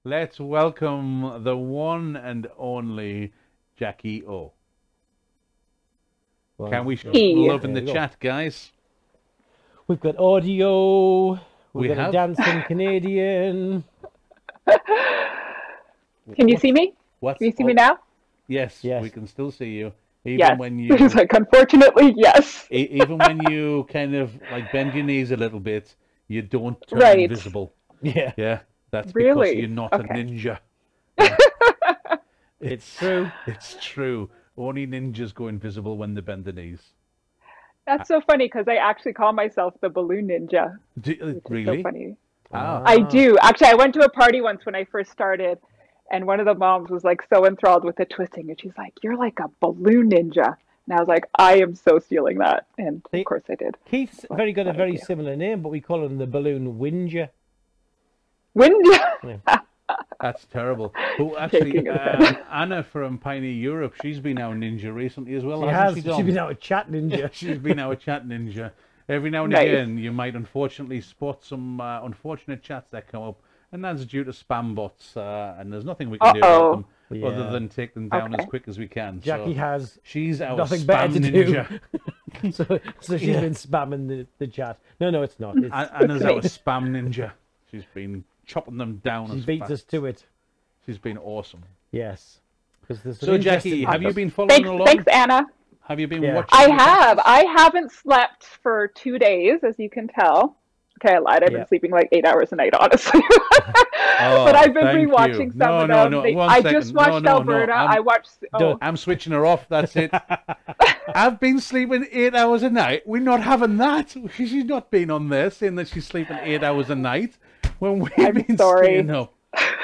Let's welcome the one and only Jackie O. Well, Can we show Hey. love in There the you go. chat, guys? We've got audio. We We've got have. a dancing Canadian. Can you see me? What's, Can you see me now? Yes, Yes. we can still see you. Even Yes. when you He's like, unfortunately, yes. even when you kind of like bend your knees a little bit, you don't turn Right. invisible. Yeah, Yeah, that's Really? because you're not Okay. a ninja. it's true. It's true. Only ninjas go invisible when they bend the knees. That's so funny because I actually call myself the balloon ninja. Which is Really? so funny. Ah. I do. Actually, I went to a party once when I first started, and one of the moms was like so enthralled with the twisting, and she's like, "You're like a balloon ninja." And I was like, "I am so stealing that," and See- of course I did. Keith's very got a Thank very you. similar name, but we call him the balloon whinger. Wind. That's terrible. But actually, Shaking his head. Anna from Pioneer Europe, she's been our ninja recently as well, She hasn't has. she, She's Dom? been out a chat ninja. She's been our chat ninja. Every now and Nice. again, you might unfortunately spot some unfortunate chats that come up, and that's due to spam bots, and there's nothing we can do about them Yeah. other than take them down as Okay. quick as we can. Jackie So has she's our nothing spam better to ninja. do. so she's been spamming the chat. No, it's not. It's, Anna's our spam ninja. She's been chopping them down she as beats fast. us to it. She's been awesome. Yes. 'Cause there's some So, Jackie, interesting- have you been following Thanks, along? thanks, Anna. Have you been Yeah. watching? I the have. classes? I haven't slept for 2 days, as you can tell. Okay, I lied. I've Yeah. been sleeping like 8 hours a night, honestly. But I've been thank rewatching you. some No, of no, them. no, They- one I second. just watched No, Alberta. I'm- I watched. Oh, I'm switching her off. That's it. I've been sleeping 8 hours a night. We're not having that. She's not been on there saying that she's sleeping 8 hours a night when we've I'm been sorry. staying up.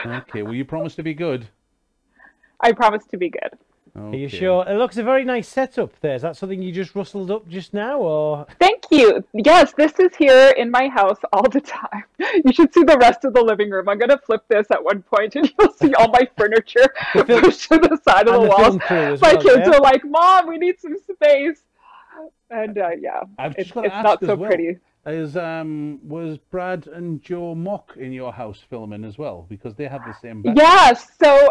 Okay, well, you promised to be good. I promise to be good. Are you Okay. sure? It looks a very nice setup there. Is that something you just rustled up just now, or? Thank you. Yes, this is here in my house all the time. You should see the rest of the living room. I'm going to flip this at one point and you'll see all my furniture pushed to the side of And the the walls. film crew as My well, kids yeah? are like, "Mom, we need some space." And yeah, I've it's just got to ask not as so well. pretty. Was Brad and Joe Mock in your house filming as well? Because they have the same background. Yes, so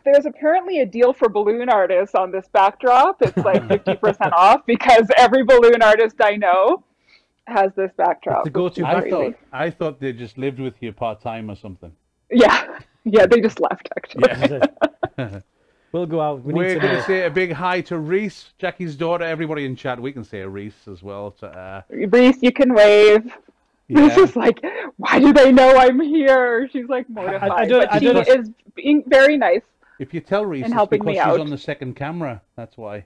there's apparently a deal for balloon artists on this backdrop. It's like 50% off because every balloon artist I know has this backdrop. It's the go-to which is I crazy. thought they just lived with you part time or something. Yeah, yeah, they just left actually. Yeah. We'll go out. We need We're to going go. to say a big hi to Reese, Jackie's daughter. Everybody in chat, we can say Reese as well. To, Reese, you can wave. Reese yeah. is like, "Why do they know I'm here?" She's like mortified, I don't- but I she don't- is being very nice. If you tell Reese, and it's helping me because she's out. on the second camera. That's why.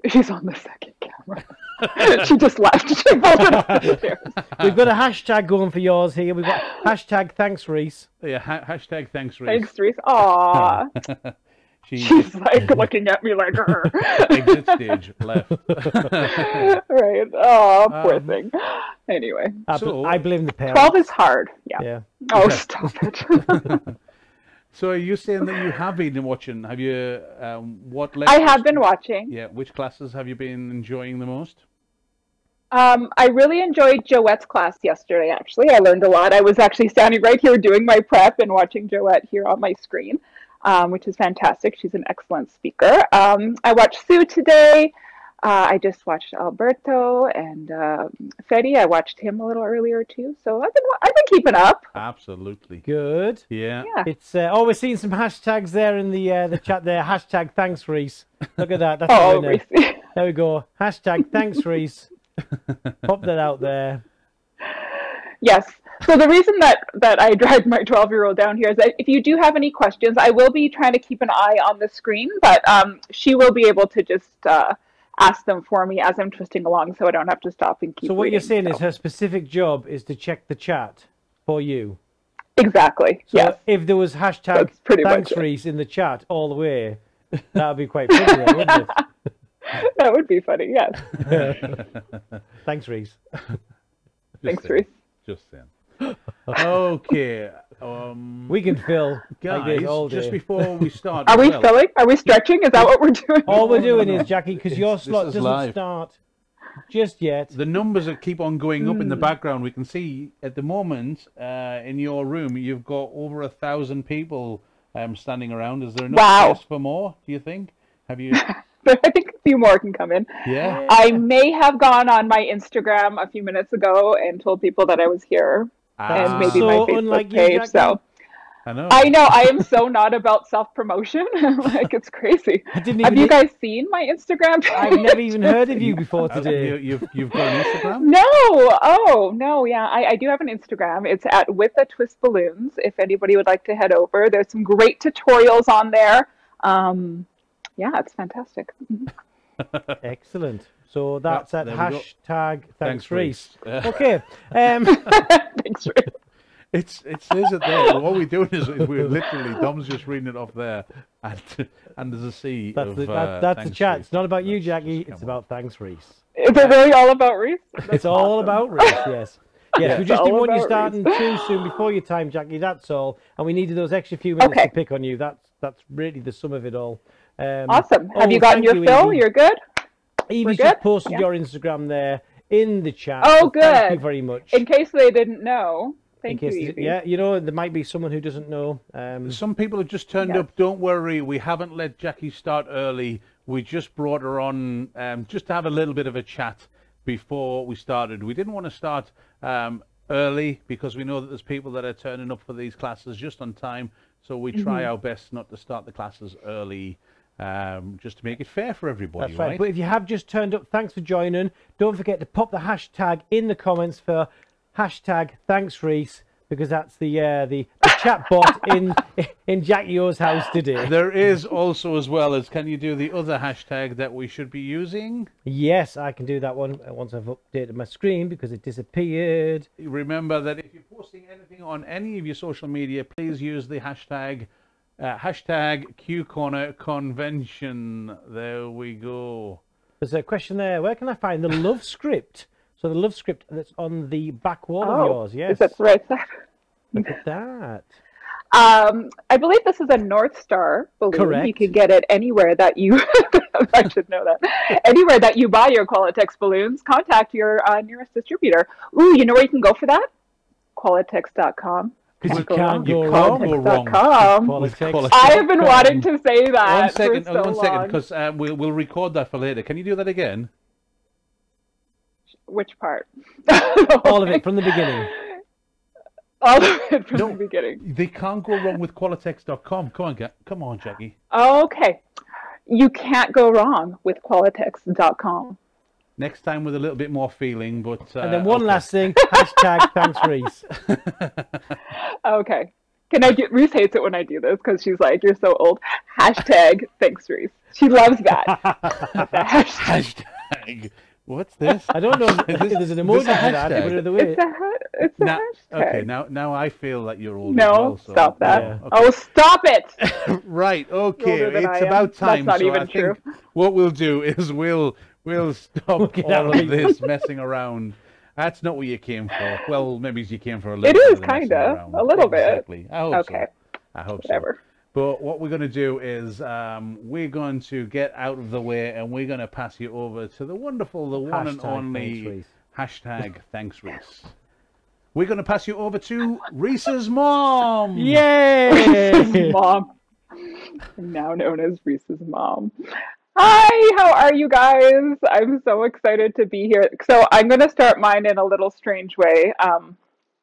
She's on the second camera. She just left. She bolted up the stairs. We've got a hashtag going for yours here. We've got hashtag thanks, Reese. Yeah, hashtag thanks, Reese. Thanks, Reese. Aw. She's like looking at me like her. Exit stage left. Right. Oh, poor thing. Anyway, So- I blame the parents. 12 is hard. Yeah. Yeah. Oh, stop it. So are you saying that you have been watching? Have you? What? I lectures- have been watching. Yeah. Which classes have you been enjoying the most? I really enjoyed Joette's class yesterday, actually. I learned a lot. I was actually standing right here doing my prep and watching Joette here on my screen, which is fantastic. She's an excellent speaker. I watched Sue today. I just watched Alberto and Freddy. I watched him a little earlier too. So I've been keeping up. Absolutely. Good. Yeah. Yeah. It's we're seeing some hashtags there in the chat there. Hashtag thanks, Reese. Look at that. That's Oh, the winner. Reese. There we go. Hashtag thanks, Reese. Pop that out there. Yes. So the reason that I dragged my 12-year-old down here is that if you do have any questions, I will be trying to keep an eye on the screen, but she will be able to just ask them for me as I'm twisting along, so I don't have to stop and keep So what reading, you're saying is so. her specific job is to check the chat for you. Exactly. So Yes. if there was hashtag That's pretty much thanks, it. Reese in the chat all the way, that would be quite funny, then, wouldn't it? That would be funny. Yes. Thanks, Reese. Thanks, saying. Reese. Just saying. Okay. We can fill like this Guys, all day. just before we start. Are we well, filling? Are we stretching? Is that what we're doing? All we're doing is, Jackie, because your This slot is doesn't live. start. just yet. The numbers that keep on going up in the background. We can see at the moment in your room, you've got over 1,000 people standing around. Is there enough space for more, do you think? Have you? But I think a few more can come in. Yeah. I may have gone on my Instagram a few minutes ago and told people that I was here, and maybe So my Facebook unlike you, page. Jackie. So I know. I am so not about self-promotion. Like, it's crazy. I didn't Have even you guys seen my Instagram page? I've never even heard of you before today. You've got an Instagram? No. Oh, no. Yeah, I do have an Instagram. It's at With a Twist Balloons. If anybody would like to head over, there's some great tutorials on there. Yeah, it's fantastic. Excellent. So that's at there we go. hashtag thanks Reese. Reese. Okay. Thanks, Rick. It says it there. What we're doing is we're literally, Dom's just reading it off there, and there's a C That's of the, that's the thanks, chat. Reese. It's not about you, Let's Jackie. just It's come about thanks Reese. Is it really all about Reese? It's all about Reese, yes. Yes, we just all didn't want you about starting too soon before your time, Jackie, that's all. And we needed those extra few minutes Okay. to pick on you. That's really the sum of it all. Awesome. Have you gotten thank your fill? Evie. You're good? Evie's good? just posted Yeah. your Instagram there in the chat. Oh, so Thank you good. very much. In case they didn't know. In Thank you, case, Evie. yeah, you know, there might be someone who doesn't know. Some people have just turned Yes. up. Don't worry, we haven't let Jackie start early. We just brought her on just to have a little bit of a chat before we started. We didn't want to start early because we know that there's people that are turning up for these classes just on time. So we try our best not to start the classes early, just to make it fair for everybody. That's right. But if you have just turned up, thanks for joining. Don't forget to pop the hashtag in the comments for hashtag thanks Reese, because that's the chat bot in Jackie O's house today. There is also, as well as, can you do the other hashtag that we should be using? Yes, I can do that one once I've updated my screen because it disappeared. Remember that if you're posting anything on any of your social media, please use the hashtag Q Corner Convention. There we go. There's a question there. Where can I find the love script? So the love script that's on the back wall of yours, yes. Is that the right side? Look at that. I believe this is a North Star balloon. Correct. You can get it anywhere that you, I should know that, anywhere that you buy your Qualitex balloons. Contact your nearest distributor. Ooh, you know where you can go for that? Qualitex.com. Because you You can't go can't wrong. go wrong. Qualitex.com. Qualitex. I have been wanting to say that One second, for so one second, long. because we'll record that for later. Can you do that again? Which part? All of it from the beginning. All of it from No. the beginning. They can't go wrong with Qualitex.com. Come on, Jackie. Okay. You can't go wrong with Qualitex.com. Next time with a little bit more feeling, but And then one okay. last thing, hashtag thanks Reese. Okay. Can I do, Reese hates it when I do this because she's like, you're so old. Hashtag thanks, Reese. She loves that. The hashtag. Hashtag. What's this? I don't know if there's an emoji This a for that, hashtag? but either way. It's a Now, hashtag. okay, now I feel that you're old. No, as well, so, stop that. yeah, okay. Oh, stop it. Right, okay, older than I it's am. about time. That's not so even I think true. what we'll do is we'll stop Get all out of this messing around. That's not what you came for. Well, maybe you came for a little It bit is of the messing kinda, around. a little bit. Exactly. I hope Okay. so. I hope Whatever. so. But what we're going to do is we're going to get out of the way and we're going to pass you over to the wonderful, the one and Hashtag only thanks, Reese. hashtag thanks Reese. We're going to pass you over to Reese's mom. Yay! Reese's mom. Now known as Reese's mom. Hi, how are you guys? I'm so excited to be here. So I'm going to start mine in a little strange way.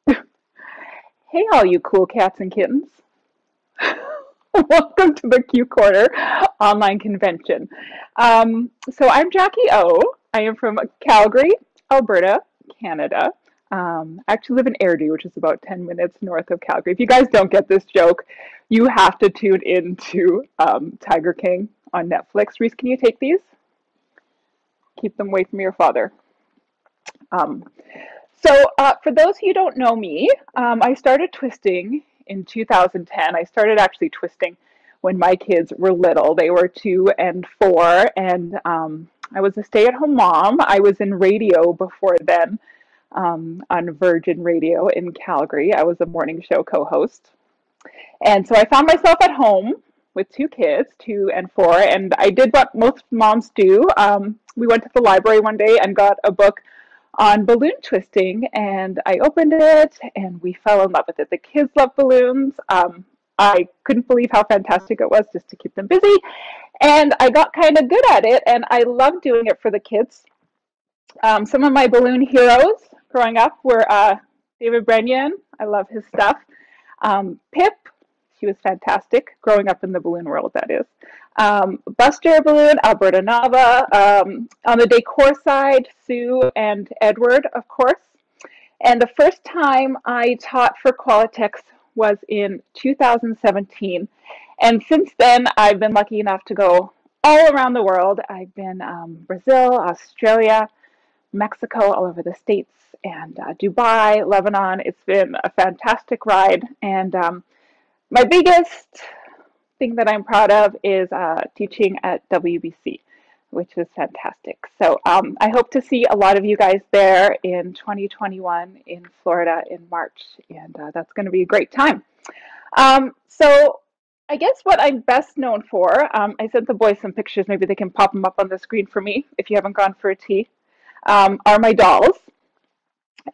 Hey, all you cool cats and kittens. Welcome to the Q Corner online convention. So I'm Jackie O. I am from Calgary, Alberta, Canada. I actually live in Airdrie, which is about 10 minutes north of Calgary. If you guys don't get this joke, you have to tune into Tiger King on Netflix. Reese, can you take these? Keep them away from your father. For those who don't know me, I started twisting in 2010. I started actually twisting when my kids were little. They were 2 and 4, and I was a stay-at-home mom. I was in radio before then, on Virgin Radio in Calgary. I was a morning show co-host. And so I found myself at home with 2 kids, 2 and 4, and I did what most moms do. We went to the library one day and got a book on balloon twisting, and I opened it and we fell in love with it. The kids love balloons. I couldn't believe how fantastic it was just to keep them busy, and I got kind of good at it, and I love doing it for the kids. Some of my balloon heroes growing up were David Brenyan. I love his stuff. Pip, she was fantastic growing up in the balloon world, that is. Buster Balloon, Alberta Nava. On the decor side, Sue and Edward, of course. And the first time I taught for Qualitex was in 2017. And since then, I've been lucky enough to go all around the world. I've been Brazil, Australia, Mexico, all over the States, and Dubai, Lebanon. It's been a fantastic ride. And my biggest thing that I'm proud of is teaching at WBC, which is fantastic. So I hope to see a lot of you guys there in 2021 in Florida in March, and that's going to be a great time. So I guess what I'm best known for, I sent the boys some pictures, maybe they can pop them up on the screen for me if you haven't gone for a tea, are my dolls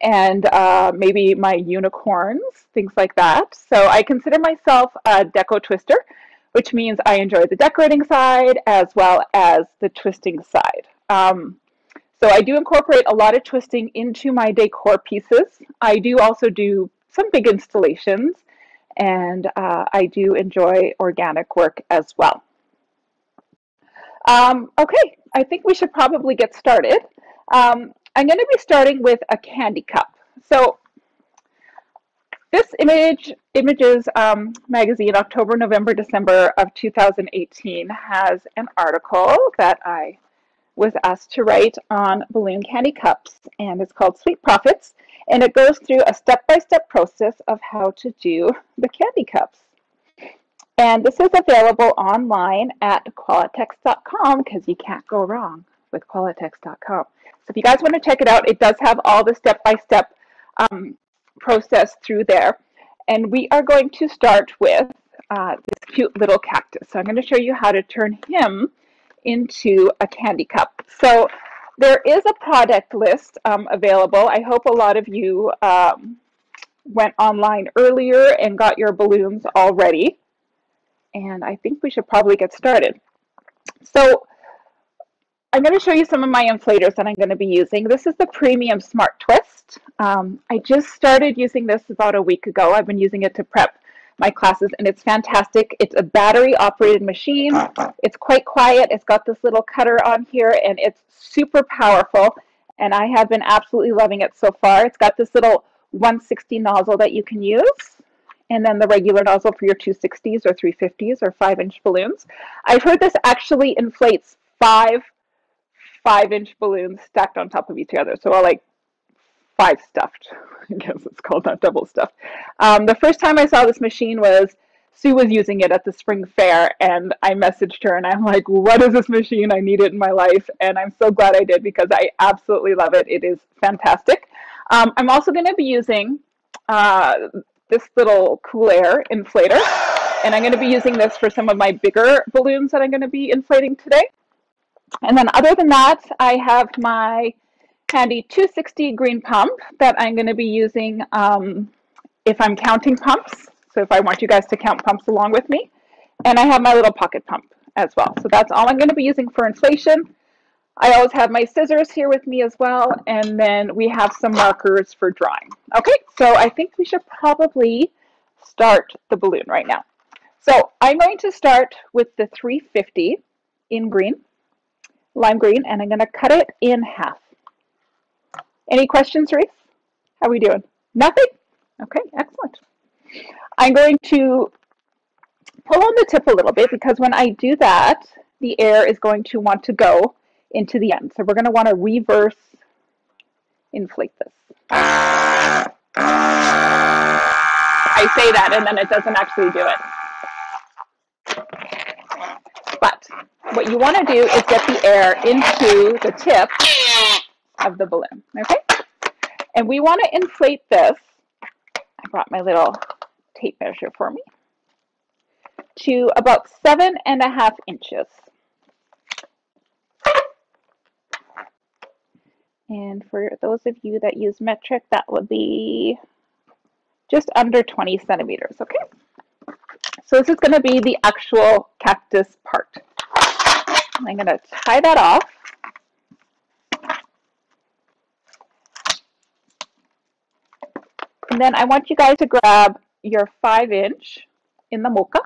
and maybe my unicorns, things like that. So I consider myself a deco twister, which means I enjoy the decorating side as well as the twisting side. So I do incorporate a lot of twisting into my decor pieces. I do also do some big installations, and I do enjoy organic work as well. Okay, I think we should probably get started. I'm going to be starting with a candy cup. So this Images magazine, October, November, December of 2018, has an article that I was asked to write on balloon candy cups, and it's called Sweet Profits, and it goes through a step-by-step process of how to do the candy cups. And this is available online at Qualitex.com, because you can't go wrong with Qualitex.com. So if you guys want to check it out, it does have all the step-by-step process through there. And we are going to start with this cute little cactus. So I'm going to show you how to turn him into a candy cup. So there is a product list available. I hope a lot of you went online earlier and got your balloons already. And I think we should probably get started. So I'm going to show you some of my inflators that I'm going to be using. This is the Premium Smart Twist. I just started using this about a week ago. I've been using it to prep my classes, and it's fantastic. It's a battery-operated machine. It's quite quiet. It's got this little cutter on here, and it's super powerful, and I have been absolutely loving it so far. It's got this little 160 nozzle that you can use, and then the regular nozzle for your 260s or 350s or 5-inch balloons. I've heard this actually inflates 5-inch balloons stacked on top of each other. So like 5 stuffed, I guess it's called, not double stuffed. The first time I saw this machine was Sue was using it at the spring fair, and I messaged her and I'm like, what is this machine? I need it in my life. And I'm so glad I did, because I absolutely love it. It is fantastic. I'm also going to be using this little Cool Air inflator, and I'm going to be using this for some of my bigger balloons that I'm going to be inflating today. And then other than that, I have my handy 260 green pump that I'm going to be using if I'm counting pumps. So if I want you guys to count pumps along with me. And I have my little pocket pump as well. So that's all I'm going to be using for inflation. I always have my scissors here with me as well. And then we have some markers for drawing. Okay, so I think we should probably start the balloon right now. So I'm going to start with the 350 in green. Lime green, and I'm going to cut it in half. Any questions, Reese? How are we doing? Nothing? Okay, excellent. I'm going to pull on the tip a little bit, because when I do that, the air is going to want to go into the end. So we're going to want to reverse inflate this. I say that, and then it doesn't actually do it. But what you want to do is get the air into the tip of the balloon, okay? And we want to inflate this. I brought my little tape measure for me. to about 7.5 inches. And for those of you that use metric, that would be just under 20 centimeters, okay? So this is going to be the actual cactus part. I'm going to tie that off. And then I want you guys to grab your 5-inch in the mocha.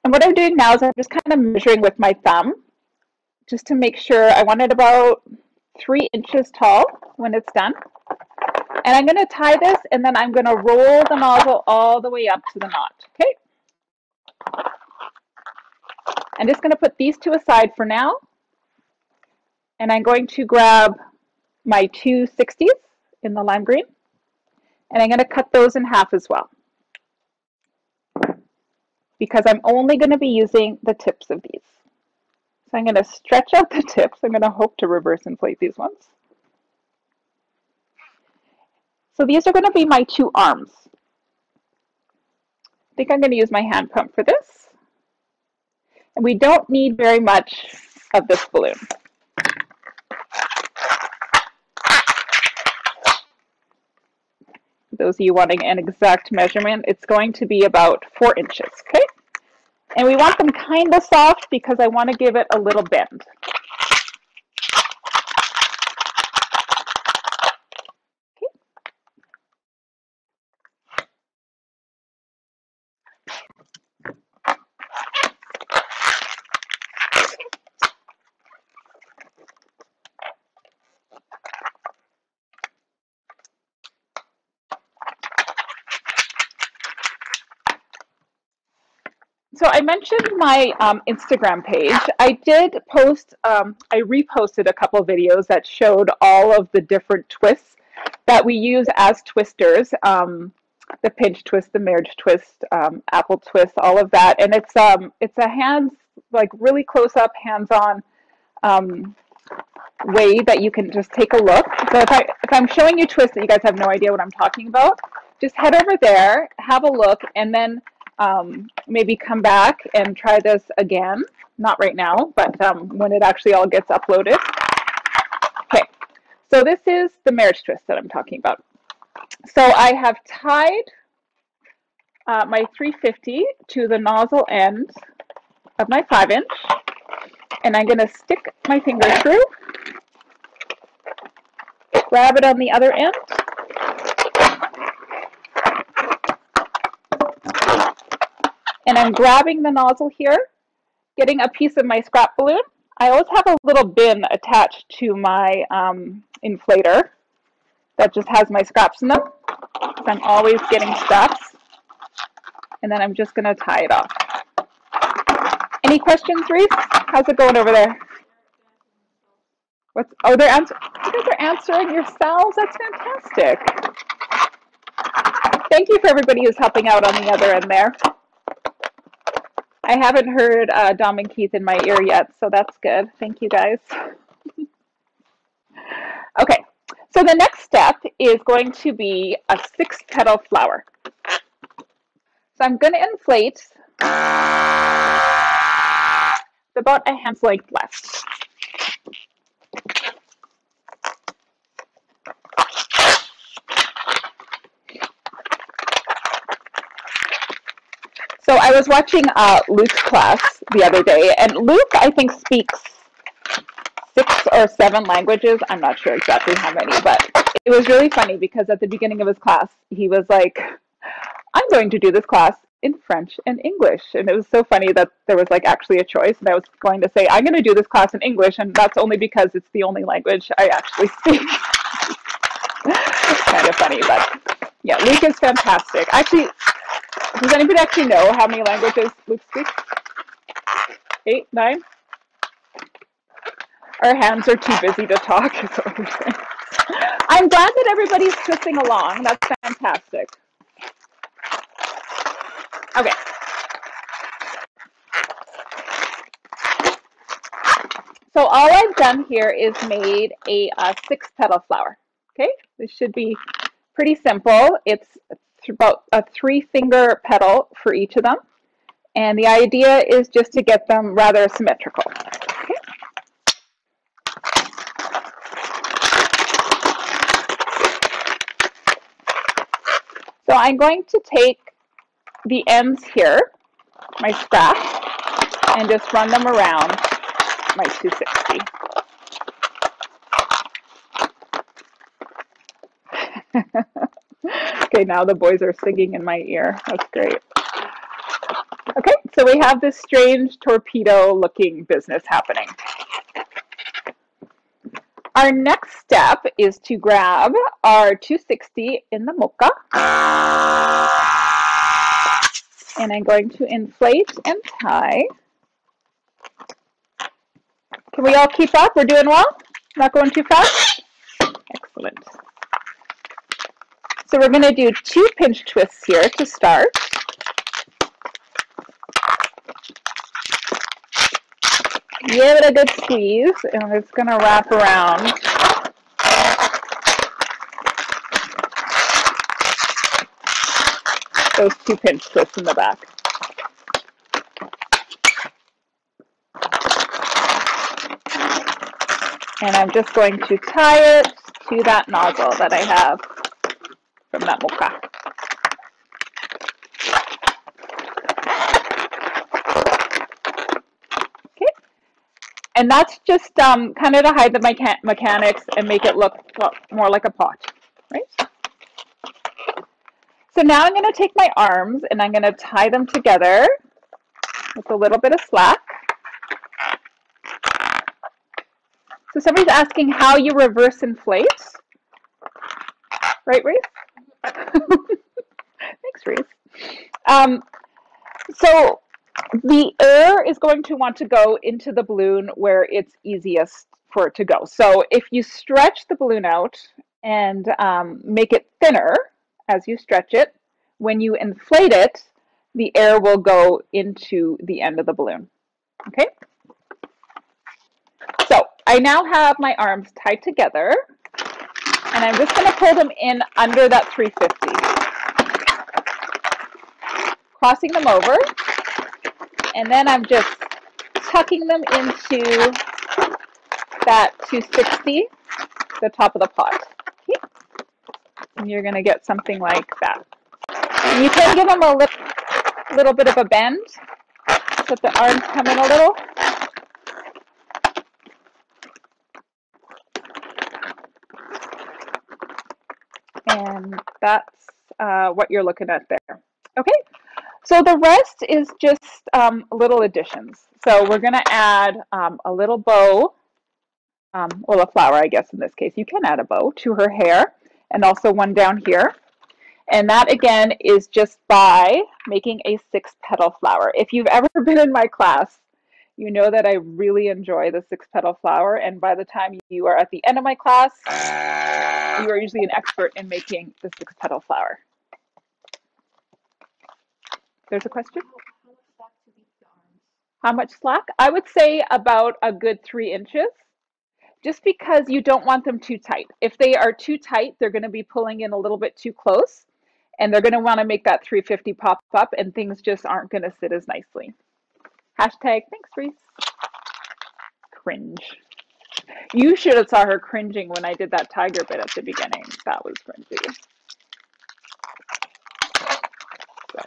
And what I'm doing now is I'm just kind of measuring with my thumb just to make sure. I want it about 3 inches tall when it's done. And I'm going to tie this, and then I'm going to roll the nozzle all the way up to the knot, okay? I'm just going to put these two aside for now. And I'm going to grab my 2 60s in the lime green, and I'm going to cut those in half as well, because I'm only going to be using the tips of these. So I'm going to stretch out the tips. I'm going to hope to reverse inflate these ones. So these are going to be my 2 arms. I think I'm going to use my hand pump for this. And we don't need very much of this balloon. For those of you wanting an exact measurement, it's going to be about 4 inches, okay? And we want them kind of soft because I want to give it a little bend. So I mentioned my Instagram page. I did post, I reposted a couple of videos that showed all of the different twists that we use as twisters. The pinch twist, the marriage twist, apple twist, all of that. And it's a hands, like really close up, hands-on way that you can just take a look. So if I'm showing you twists that you guys have no idea what I'm talking about, just head over there, have a look, and then maybe come back and try this again. Not right now, but when it actually all gets uploaded. Okay, so this is the marriage twist that I'm talking about. So I have tied my 350 to the nozzle end of my 5-inch, and I'm going to stick my finger through, grab it on the other end, and I'm grabbing the nozzle here, getting a piece of my scrap balloon. I always have a little bin attached to my inflator that just has my scraps in them, because I'm always getting scraps. And then I'm just going to tie it off. Any questions, Reese? How's it going over there? Oh, you guys are answering yourselves? That's fantastic. Thank you for everybody who's helping out on the other end there. I haven't heard Dom and Keith in my ear yet, so that's good. Thank you, guys. Okay, so the next step is going to be a 6-petal flower. So I'm going to inflate about a hand's length less. So I was watching Luke's class the other day, and Luke, I think, speaks 6 or 7 languages. I'm not sure exactly how many, but it was really funny because at the beginning of his class, he was like, I'm going to do this class in French and English. And it was so funny that there was like actually a choice. And I was going to say, I'm going to do this class in English. And that's only because it's the only language I actually speak. It's kind of funny, but yeah, Luke is fantastic. Actually, does anybody actually know how many languages Luke speaks? 8, 9? Our hands are too busy to talk, is what we're saying. I'm glad that everybody's twisting along. That's fantastic. Okay. So So all I've done here is made a 6-petal flower. Okay, this should be pretty simple. It's about a 3-finger petal for each of them. And the idea is just to get them rather symmetrical. Okay. So I'm going to take the ends here, my scrap, and just run them around my 260. Okay, now the boys are singing in my ear. That's great. Okay, so we have this strange torpedo-looking business happening. Our next step is to grab our 260 in the mocha. And I'm going to inflate and tie. Can we all keep up? We're doing well? Not going too fast? Excellent. So we're going to do 2 pinch twists here to start. Give it a good squeeze, and it's going to wrap around. Those 2 pinch twists in the back. And I'm just going to tie it to that nozzle that I have from that mocha. Okay, and that's just kind of to hide the mechanics and make it look more like a pot, right? So now I'm going to take my arms and I'm going to tie them together with a little bit of slack. So somebody's asking how you reverse inflate. Right, Reese? Thanks, Reese. So the air is going to want to go into the balloon where it's easiest for it to go. So if you stretch the balloon out and make it thinner as you stretch it, when you inflate it, the air will go into the end of the balloon. Okay? So I now have my arms tied together, and I'm just going to pull them in under that 350. Crossing them over, and then I'm just tucking them into that 260, the top of the pot. Okay. And you're going to get something like that. And you can give them a little bit of a bend, so that the arms come in a little. And that's what you're looking at there. Okay, so the rest is just little additions. So we're going to add a little bow, well, a flower, I guess, in this case. You can add a bow to her hair, and also one down here. And that, again, is just by making a 6-petal flower. If you've ever been in my class, you know that I really enjoy the 6-petal flower. And by the time you are at the end of my class, you are usually an expert in making the 6-petal flower. There's a question? How much slack? I would say about a good 3 inches, just because you don't want them too tight. If they are too tight, they're going to be pulling in a little bit too close, and they're going to want to make that 350 pop up, and things just aren't going to sit as nicely. Hashtag, thanks, Reese. Cringe. You should have saw her cringing when I did that tiger bit at the beginning. That was cringy. So.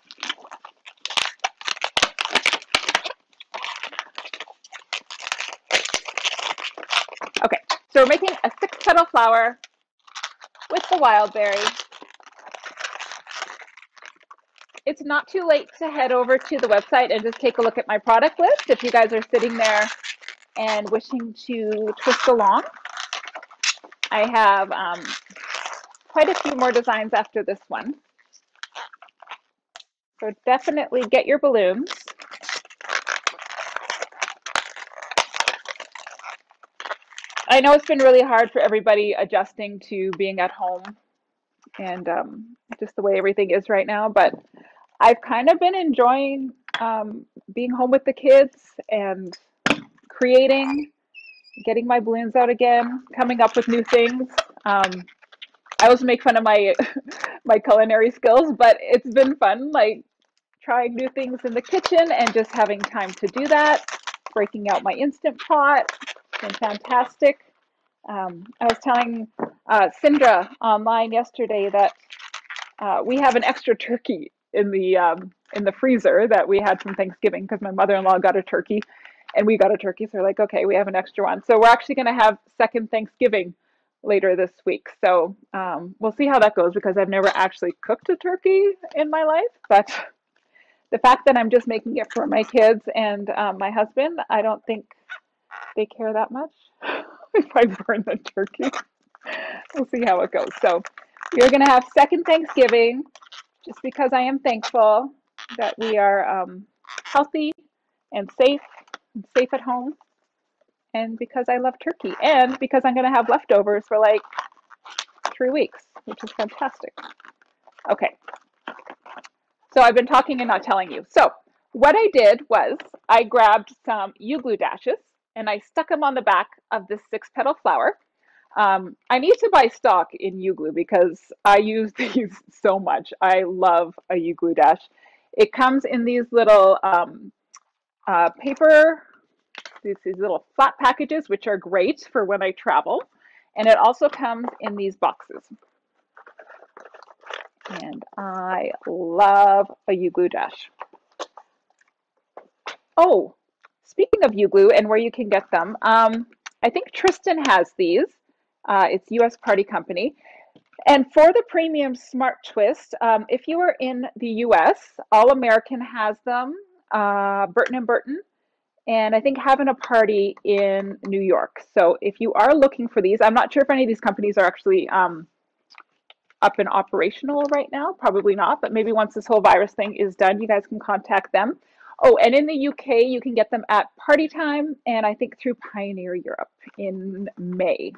Okay, so we're making a 6-petal flower with the wild berry. It's not too late to head over to the website and just take a look at my product list if you guys are sitting there and wishing to twist along. I have quite a few more designs after this one. So definitely get your balloons. I know it's been really hard for everybody adjusting to being at home and just the way everything is right now, but I've kind of been enjoying being home with the kids and creating getting my balloons out again, coming up with new things. I always make fun of my my culinary skills, but it's been fun, like trying new things in the kitchen and just having time to do that. Breaking out my Instant Pot, been fantastic. I was telling Sindra online yesterday that we have an extra turkey in the freezer that we had from Thanksgiving because my mother-in-law got a turkey and we got a turkey. So we're like, okay, we have an extra one. So we're actually going to have second Thanksgiving later this week. So we'll see how that goes because I've never actually cooked a turkey in my life. But the fact that I'm just making it for my kids and my husband, I don't think they care that much if I burn the turkey. We'll see how it goes. So we're going to have second Thanksgiving just because I am thankful that we are healthy and safe at home, and because I love turkey, and because I'm going to have leftovers for like 3 weeks, which is fantastic. Okay, so I've been talking and not telling you. So what I did was I grabbed some U-Glue dashes and I stuck them on the back of this 6-petal flower. I need to buy stock in U-Glue because I use these so much. I love a U-Glue dash. It comes in these little paper, these little flat packages, which are great for when I travel. And it also comes in these boxes. And I love a U-Glue dash. Oh, speaking of U-Glue and where you can get them, I think Tristan has these. It's US Party Company. And for the premium Smart Twist, if you are in the US, All American has them, Burton & Burton, and I think Having a Party in New York. So if you are looking for these, I'm not sure if any of these companies are actually up and operational right now. Probably not, but maybe once this whole virus thing is done, you guys can contact them. Oh, and in the UK, you can get them at Party Time, and I think through Pioneer Europe in May.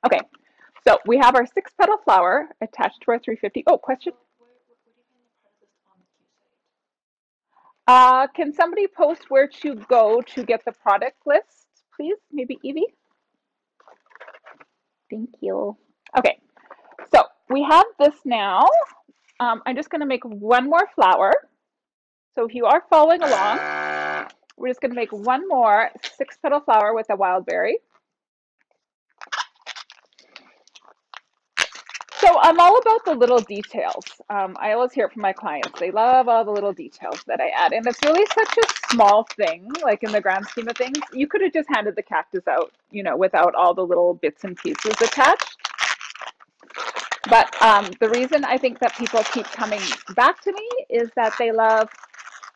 Okay, so we have our 6-petal flower attached to our 350. Oh, question? Can somebody post where to go to get the product list, please? Maybe Evie? Thank you. Okay, so we have this now. I'm just going to make one more flower. So if you are following along, we're just going to make one more 6-petal flower with a wild berry. So I'm all about the little details. I always hear it from my clients. They love all the little details that I add. And it's really such a small thing, like in the grand scheme of things. You could have just handed the cactus out, you know, without all the little bits and pieces attached. But the reason I think that people keep coming back to me is that they love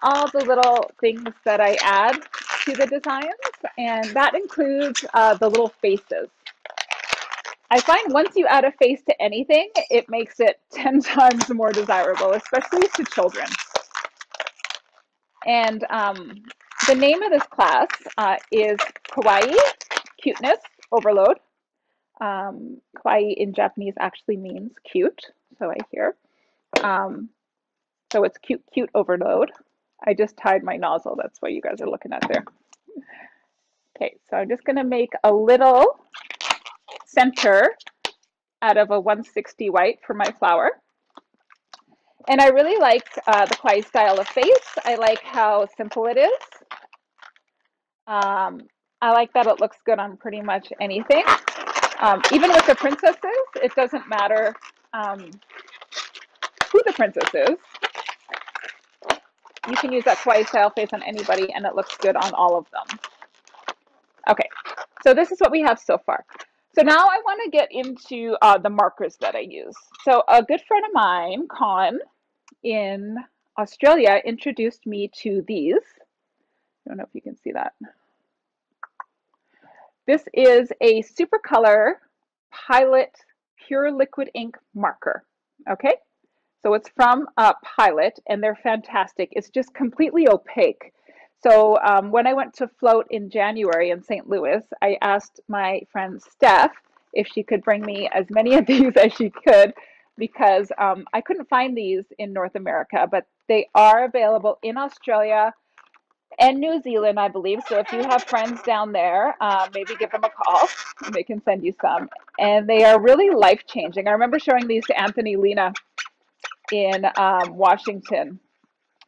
all the little things that I add to the designs. And that includes the little faces. I find once you add a face to anything, it makes it 10 times more desirable, especially to children. And the name of this class is Kawaii Cuteness Overload. Kawaii in Japanese actually means cute, so I hear. So it's cute overload. I just tied my nozzle, that's what you guys are looking at there. Okay, so I'm just going to make a little center out of a 160 white for my flower. And I really like the Kawaii style of face. I like how simple it is. I like that it looks good on pretty much anything. Even with the princesses, it doesn't matter who the princess is. You can use that Kawaii style face on anybody and it looks good on all of them. Okay, so this is what we have so far. So now I want to get into the markers that I use. So a good friend of mine, Con, in Australia, introduced me to these. I don't know if you can see that. This is a Supercolor Pilot Pure Liquid Ink marker. Okay, so it's from Pilot, and they're fantastic. It's just completely opaque. So when I went to float in January in St. Louis, I asked my friend Steph if she could bring me as many of these as she could, because I couldn't find these in North America, but they are available in Australia. and New Zealand, I believe. So if you have friends down there, maybe give them a call and they can send you some. And they are really life-changing. I remember showing these to Anthony Lena in Washington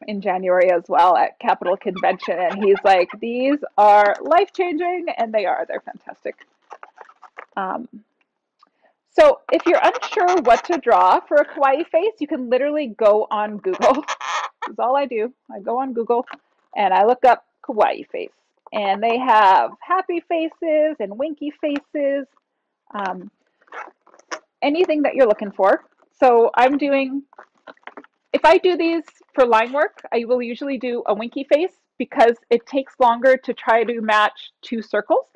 in January as well at Capitol Convention. And he's like, these are life-changing, and they are. They're fantastic. So if you're unsure what to draw for a kawaii face, you can literally go on Google. This is all I do. I go on Google and I look up kawaii face. And they have happy faces and winky faces, anything that you're looking for. So I'm doing, if I do these for line work, I will usually do a winky face because it takes longer to try to match two circles.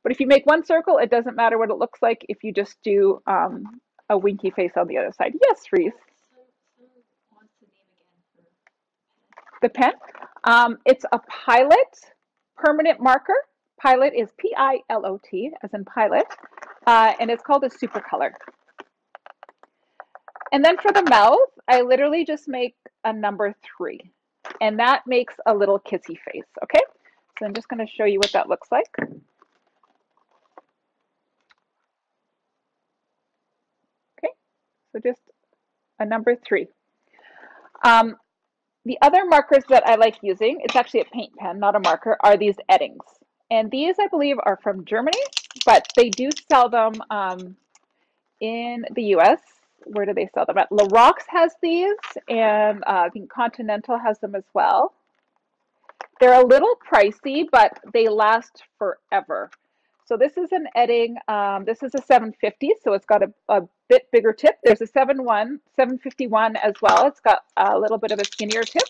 But if you make one circle, it doesn't matter what it looks like if you just do a winky face on the other side. Yes, Reese. The pen? It's a Pilot permanent marker. Pilot is P-I-L-O-T, as in pilot, and it's called a super color. And then for the mouth, I literally just make a number 3, and that makes a little kissy face, okay? So I'm just going to show you what that looks like. Okay, so just a number 3. The other markers that I like using, it's actually a paint pen, not a marker, are these Eddings. And these, I believe, are from Germany, but they do sell them in the US. Where do they sell them at? Lorax has these, and I think Continental has them as well. They're a little pricey, but they last forever. So this is an Edding. This is a 750, so it's got a bit bigger tip. There's a 751 as well. It's got a little bit of a skinnier tip.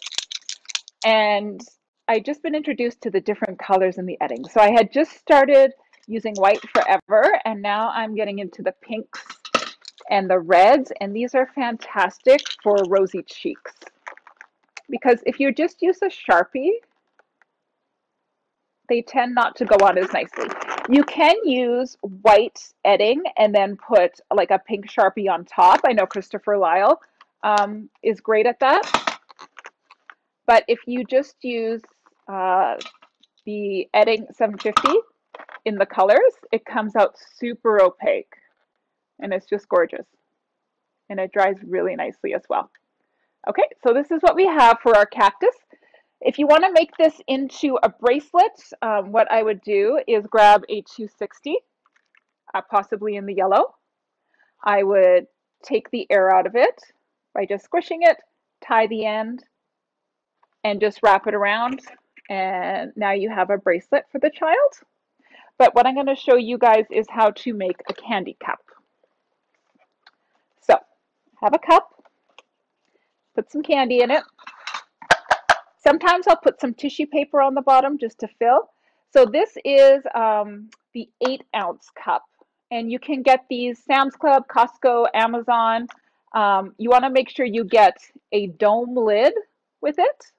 And I just been introduced to the different colors in the Edding. So I had just started using white forever, and now I'm getting into the pinks and the reds, and these are fantastic for rosy cheeks. Because if you just use a Sharpie, they tend not to go on as nicely. You can use white Edding and then put like a pink Sharpie on top. I know Christopher Lyle is great at that. But if you just use the Edding 750 in the colors, it comes out super opaque. And it's just gorgeous. And it dries really nicely as well. Okay, so this is what we have for our cactus. If you want to make this into a bracelet, what I would do is grab a 260, possibly in the yellow. I would take the air out of it by just squishing it, tie the end, and just wrap it around. And now you have a bracelet for the child. But what I'm going to show you guys is how to make a candy cup. So, have a cup, put some candy in it. Sometimes I'll put some tissue paper on the bottom just to fill. So this is the 8-ounce cup. And you can get these Sam's Club, Costco, Amazon. You want to make sure you get a dome lid with it.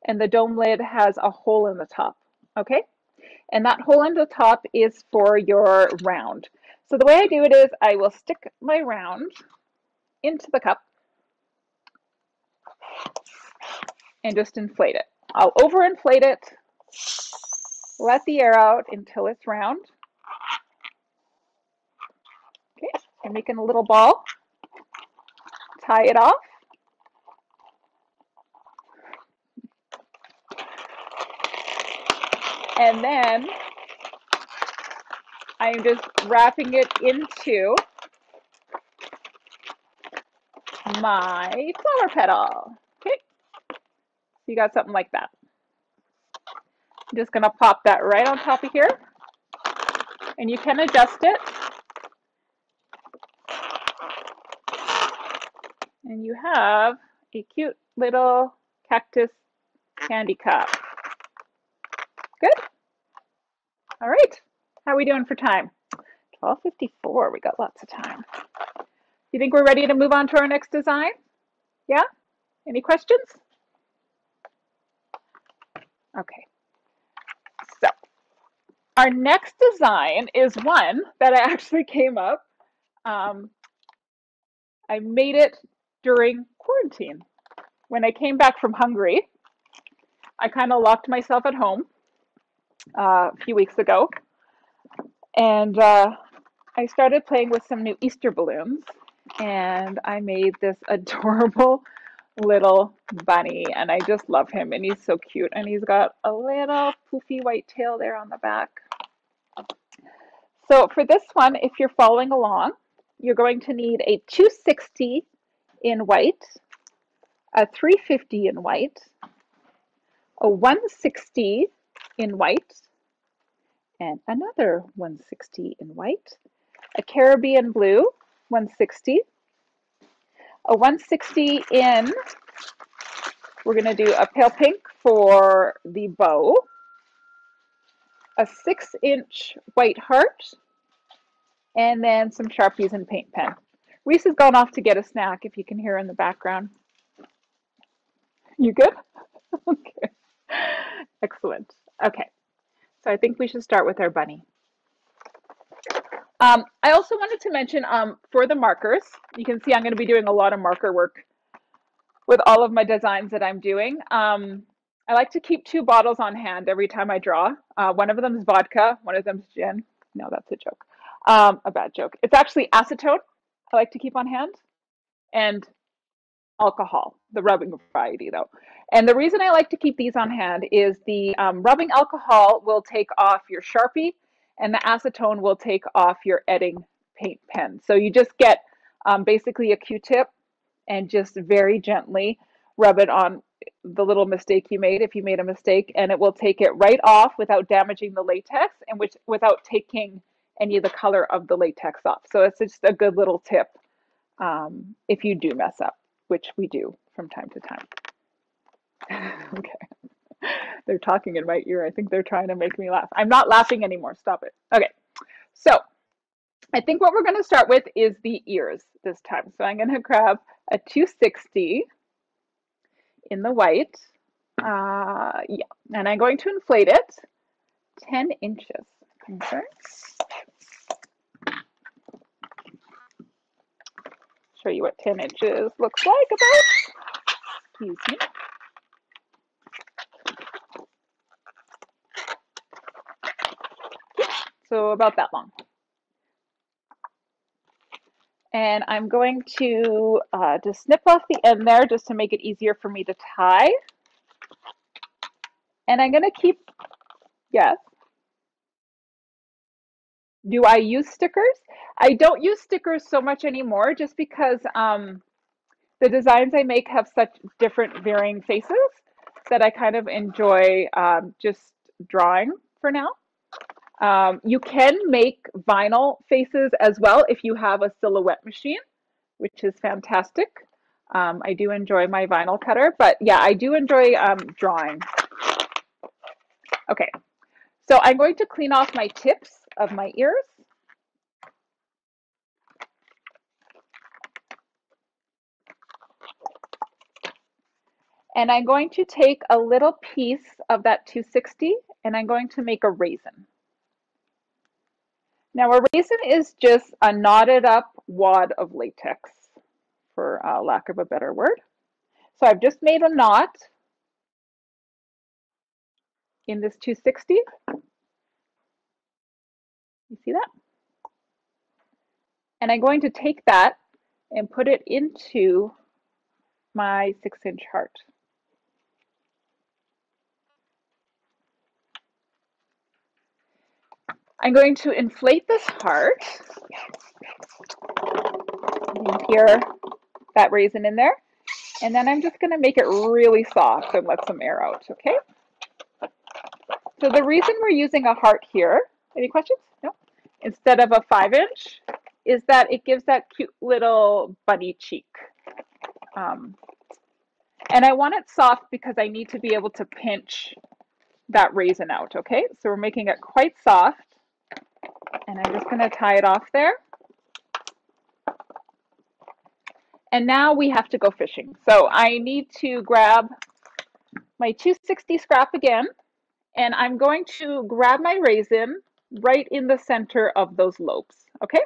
And the dome lid has a hole in the top. Okay? And that hole in the top is for your round. So the way I do it is I will stick my round into the cup and just inflate it. I'll overinflate it, let the air out until it's round. Okay, I'm making a little ball, tie it off. And then I'm just wrapping it into my flower petal. Okay, so you got something like that. I'm just going to pop that right on top of here, and you can adjust it. And you have a cute little cactus candy cup. Good? All right. How are we doing for time? 12:54. We got lots of time. You think we're ready to move on to our next design? Yeah? Any questions? Okay. So, our next design is one that I actually came up. I made it during quarantine. When I came back from Hungary, I kind of locked myself at home a few weeks ago, and I started playing with some new Easter balloons, and I made this adorable little bunny, and I just love him, and he's so cute, and he's got a little poofy white tail there on the back. So for this one, if you're following along, you're going to need a 260 in white, a 350 in white, a 160 in white, and another 160 in white, a Caribbean blue 160, a 160 in, we're going to do a pale pink for the bow, a 6-inch white heart, and then some Sharpies and paint pen. Reese has gone off to get a snack, if you can hear in the background. You good? Okay. Excellent. Okay. So I think we should start with our bunny. I also wanted to mention for the markers, you can see I'm going to be doing a lot of marker work with all of my designs that I'm doing. I like to keep 2 bottles on hand every time I draw. One of them is vodka, one of them is gin. No, that's a joke. A bad joke. It's actually acetone I like to keep on hand, and alcohol, the rubbing variety though. And the reason I like to keep these on hand is the rubbing alcohol will take off your Sharpie, and the acetone will take off your Edding paint pen. So you just get basically a Q-tip and just very gently rub it on the little mistake you made, if you made a mistake, and it will take it right off without damaging the latex, and without taking any of the color of the latex off. So it's just a good little tip if you do mess up, which we do from time to time. Okay. They're talking in my ear. I think they're trying to make me laugh. I'm not laughing anymore. Stop it. Okay. So I think what we're going to start with is the ears this time. So I'm going to grab a 260 in the white. Yeah. And I'm going to inflate it 10 inches. Okay. Show you what 10 inches looks like about. Excuse me. So about that long. And I'm going to just snip off the end there just to make it easier for me to tie. And I'm going to keep, yes. Do I use stickers? I don't use stickers so much anymore just because the designs I make have such different varying faces that I kind of enjoy just drawing for now. You can make vinyl faces as well if you have a silhouette machine, which is fantastic. I do enjoy my vinyl cutter, but yeah, I do enjoy drawing. Okay, so I'm going to clean off my tips of my ears. And I'm going to take a little piece of that 260 and I'm going to make a raisin. Now a raisin is just a knotted up wad of latex, for lack of a better word. So I've just made a knot in this 260. You see that? And I'm going to take that and put it into my 6-inch heart. I'm going to inflate this heart. You can hear that raisin in there. And then I'm just going to make it really soft and let some air out, okay? So the reason we're using a heart here, any questions? No? Instead of a 5-inch, is that it gives that cute little bunny cheek. And I want it soft because I need to be able to pinch that raisin out, okay? So we're making it quite soft. And I'm just going to tie it off there. And now we have to go fishing. So I need to grab my 260 scrap again, and I'm going to grab my raisin right in the center of those lobes, okay?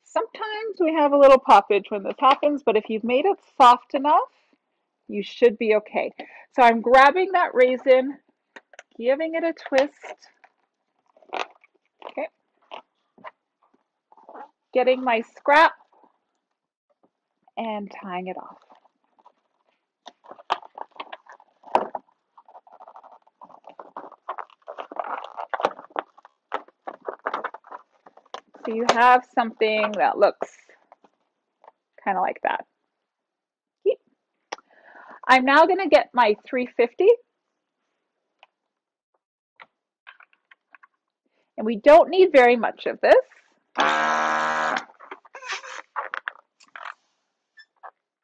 Sometimes we have a little poppage when this happens, but if you've made it soft enough, You should be okay. So I'm grabbing that raisin, giving it a twist. Okay. Getting my scrap and tying it off. So you have something that looks kind of like that. I'm now going to get my 350. And we don't need very much of this.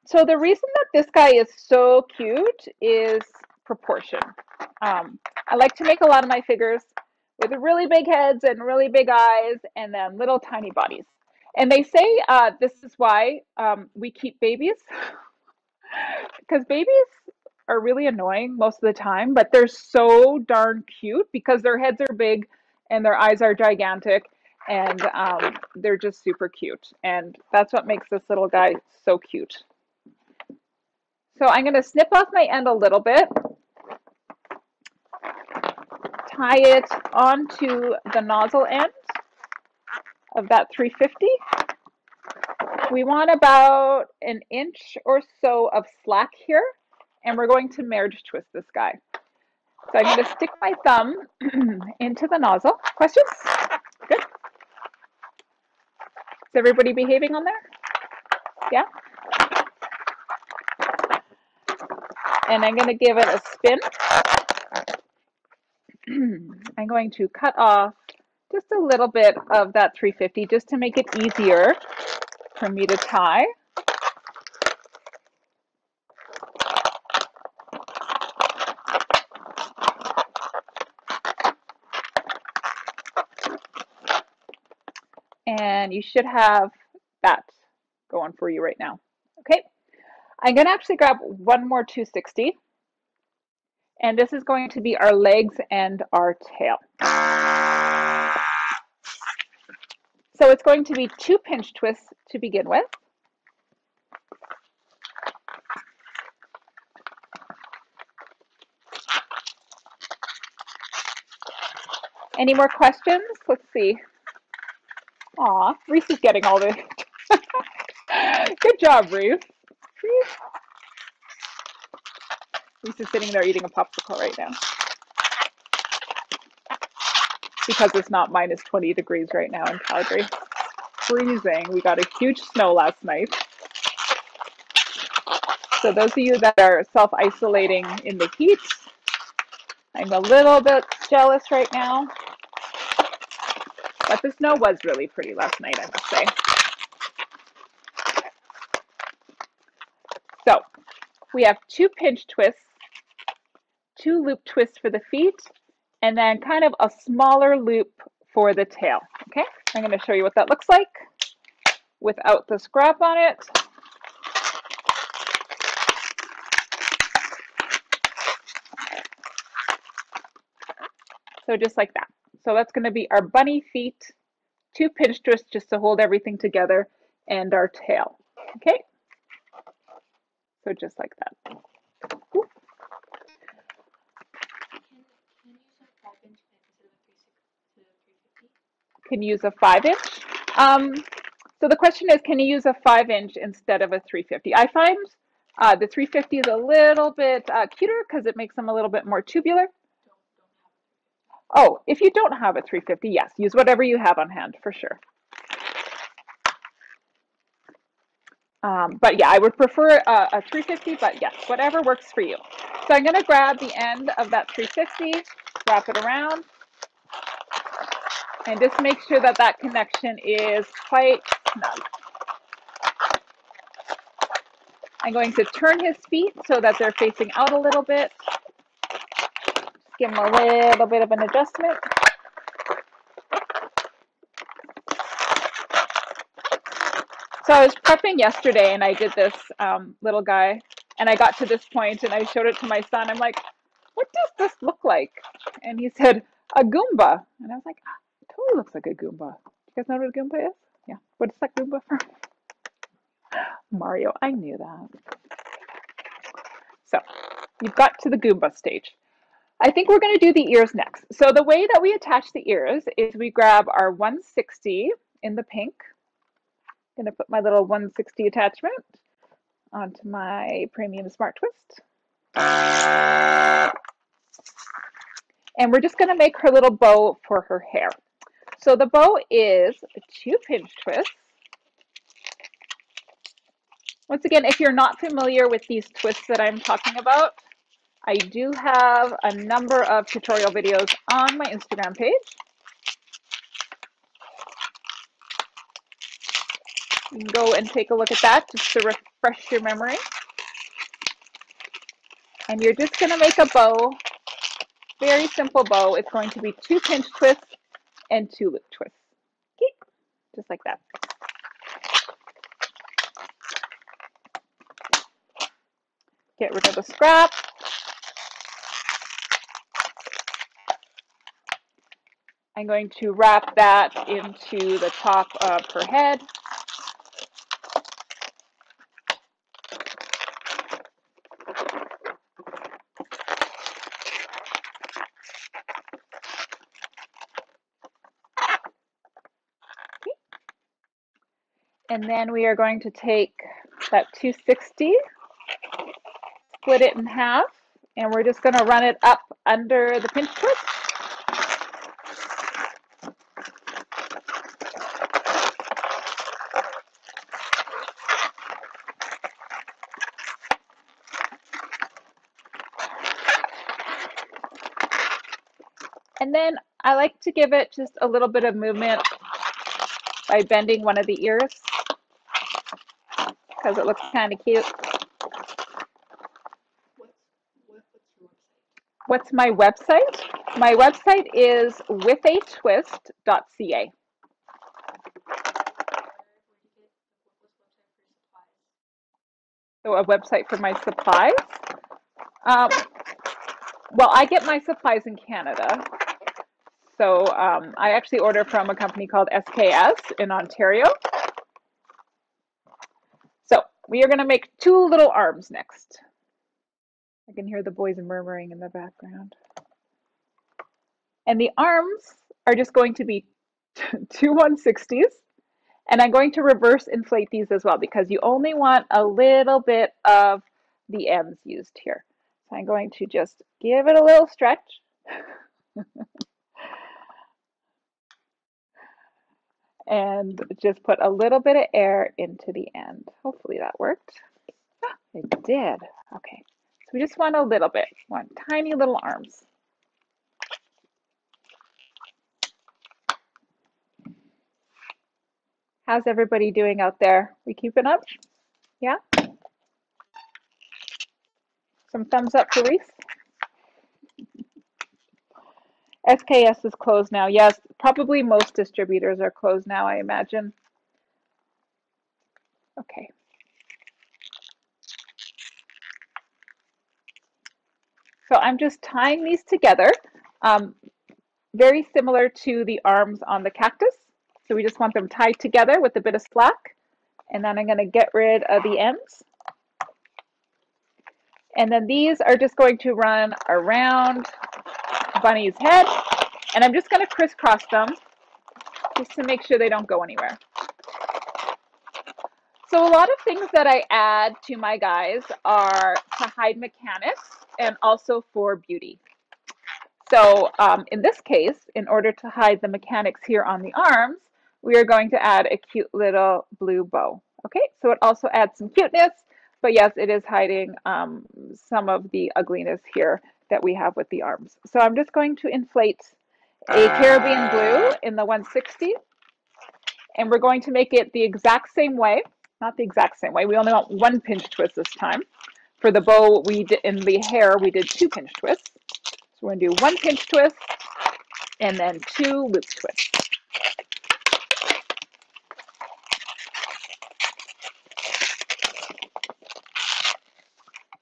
So the reason that this guy is so cute is proportion. I like to make a lot of my figures with really big heads and really big eyes and then little tiny bodies. And they say this is why we keep babies, because babies are really annoying most of the time, but they're so darn cute because their heads are big and their eyes are gigantic, and they're just super cute. And that's what makes this little guy so cute. So I'm going to snip off my end a little bit, tie it onto the nozzle end of that 350. We want about an inch or so of slack here, and we're going to marriage twist this guy. So I'm going to stick my thumb into the nozzle. Questions? Good. Is everybody behaving on there? Yeah? And I'm going to give it a spin. I'm going to cut off just a little bit of that 350 just to make it easier for me to tie. And you should have that going for you right now. Okay, I'm going to actually grab one more 260. And this is going to be our legs and our tail. So it's going to be 2 pinch twists to begin with. Any more questions? Let's see. Aw, Reese is getting all the... Good job, Reese. Reese is sitting there eating a popsicle right now. Because it's not minus 20 degrees right now in Calgary. Freezing. We got a huge snow last night. So those of you that are self-isolating in the heat, I'm a little bit jealous right now. But the snow was really pretty last night, I must say. So we have 2 pinch twists, 2 loop twists for the feet, and then kind of a smaller loop for the tail. Okay, I'm going to show you what that looks like without the scrap on it. So just like that. So that's going to be our bunny feet, 2 pinch twists just to hold everything together, and our tail. Okay, so just like that. Ooh. Can you use a 5-inch? So the question is, can you use a 5-inch instead of a 350? I find the 350 is a little bit cuter because it makes them a little bit more tubular. Oh, if you don't have a 350, yes, use whatever you have on hand for sure. But yeah, I would prefer a 350, but yes, whatever works for you. So I'm going to grab the end of that 350, wrap it around, and just make sure that that connection is quite snug. I'm going to turn his feet so that they're facing out a little bit. Just give him a little bit of an adjustment. So I was prepping yesterday and I did this little guy, and I got to this point and I showed it to my son. I'm like, what does this look like? And he said, a Goomba. And I was like, it totally looks like a Goomba. You guys know what a Goomba is? Yeah. What is that Goomba from? Mario. I knew that. You've got to the Goomba stage. I think we're going to do the ears next. So the way that we attach the ears is we grab our 160 in the pink. I'm going to put my little 160 attachment onto my Premium Smart Twist. And we're just going to make her little bow for her hair. So the bow is 2 pinch twists. Once again, if you're not familiar with these twists that I'm talking about, I do have a number of tutorial videos on my Instagram page. You can go and take a look at that just to refresh your memory. And you're just going to make a bow, very simple bow. It's going to be 2 pinch twists and 2 loop twists. Okay, just like that. Get rid of the scrap. I'm going to wrap that into the top of her head. And then we are going to take that 260, split it in half, and we're just going to run it up under the pinch twist. And then I like to give it just a little bit of movement by bending one of the ears because it looks kind of cute. What's my website? My website is withatwist.ca. So a website for my supplies? Well, I get my supplies in Canada. So I actually order from a company called SKS in Ontario. So we are going to make 2 little arms next. I can hear the boys murmuring in the background. And the arms are just going to be 2 160s. And I'm going to reverse inflate these as well because you only want a little bit of the ends used here. So I'm going to just give it a little stretch. And just put a little bit of air into the end. Hopefully that worked. It did. Okay. So we just want a little bit. We want tiny little arms. How's everybody doing out there? We keeping up? Yeah? Some thumbs up for Reese? SKS is closed now. Yes, probably most distributors are closed now, I imagine. Okay. So I'm just tying these together, very similar to the arms on the cactus. So we just want them tied together with a bit of slack. And then I'm going to get rid of the ends. And then these are just going to run around Bunny's head. And I'm just going to crisscross them just to make sure they don't go anywhere. So a lot of things that I add to my guys are to hide mechanics and also for beauty. So in this case, in order to hide the mechanics here on the arms, we are going to add a cute little blue bow. Okay, so it also adds some cuteness, but yes, it is hiding some of the ugliness here that we have with the arms. So I'm just going to inflate a Caribbean blue in the 160, and we're going to make it the exact same way. Not the exact same way. We only want 1 pinch twist this time. For the bow, we did in the hair, we did 2 pinch twists. So we're going to do 1 pinch twist and then 2 loop twists.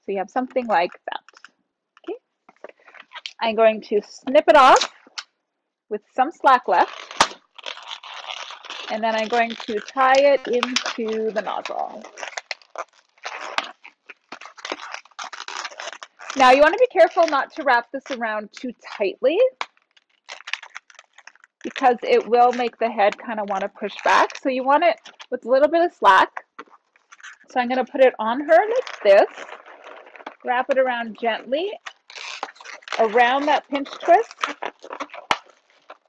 So you have something like that. Okay. I'm going to snip it off with some slack left. And then I'm going to tie it into the nozzle. Now you want to be careful not to wrap this around too tightly because it will make the head kind of want to push back. So you want it with a little bit of slack. So I'm going to put it on her like this, wrap it around gently around that pinch twist,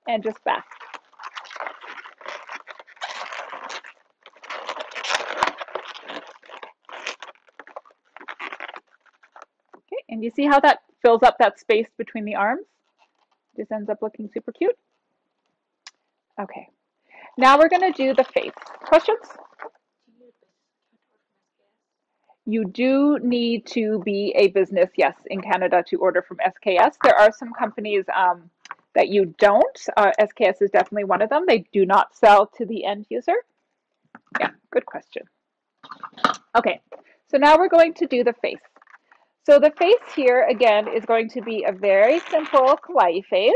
and just back. Okay, and you see how that fills up that space between the arms? This ends up looking super cute. Okay, now we're going to do the face. Questions? You do need to be a business, yes, in Canada to order from SKS. There are some companies that you don't. SKS is definitely one of them. They do not sell to the end user. Yeah, good question. Okay, so now we're going to do the face. So the face here, again, is going to be a very simple kawaii face.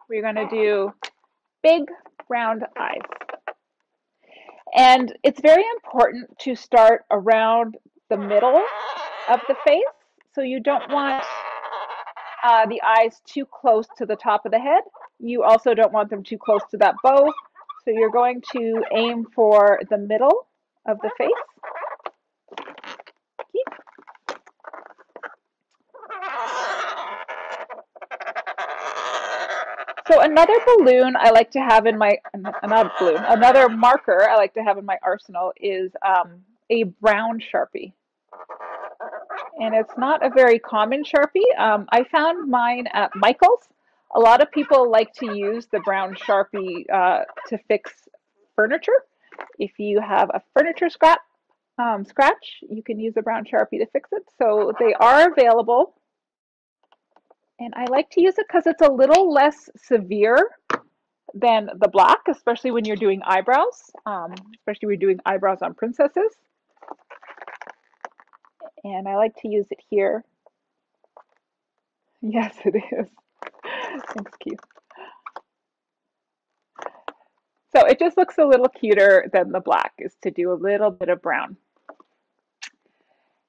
We're going to do big round eyes. And it's very important to start around the middle of the face. So you don't want the eyes too close to the top of the head. You also don't want them too close to that bow. So you're going to aim for the middle of the face. So another balloon I like to have in my, another marker I like to have in my arsenal is a brown Sharpie. And it's not a very common Sharpie. I found mine at Michael's. A lot of people like to use the brown Sharpie to fix furniture. If you have a furniture scratch, you can use a brown Sharpie to fix it. So they are available. And I like to use it because it's a little less severe than the black, especially when you're doing eyebrows, especially when you're doing eyebrows on princesses. And I like to use it here. Yes, it is. Thanks, Keith. So it just looks a little cuter than the black, is to do a little bit of brown.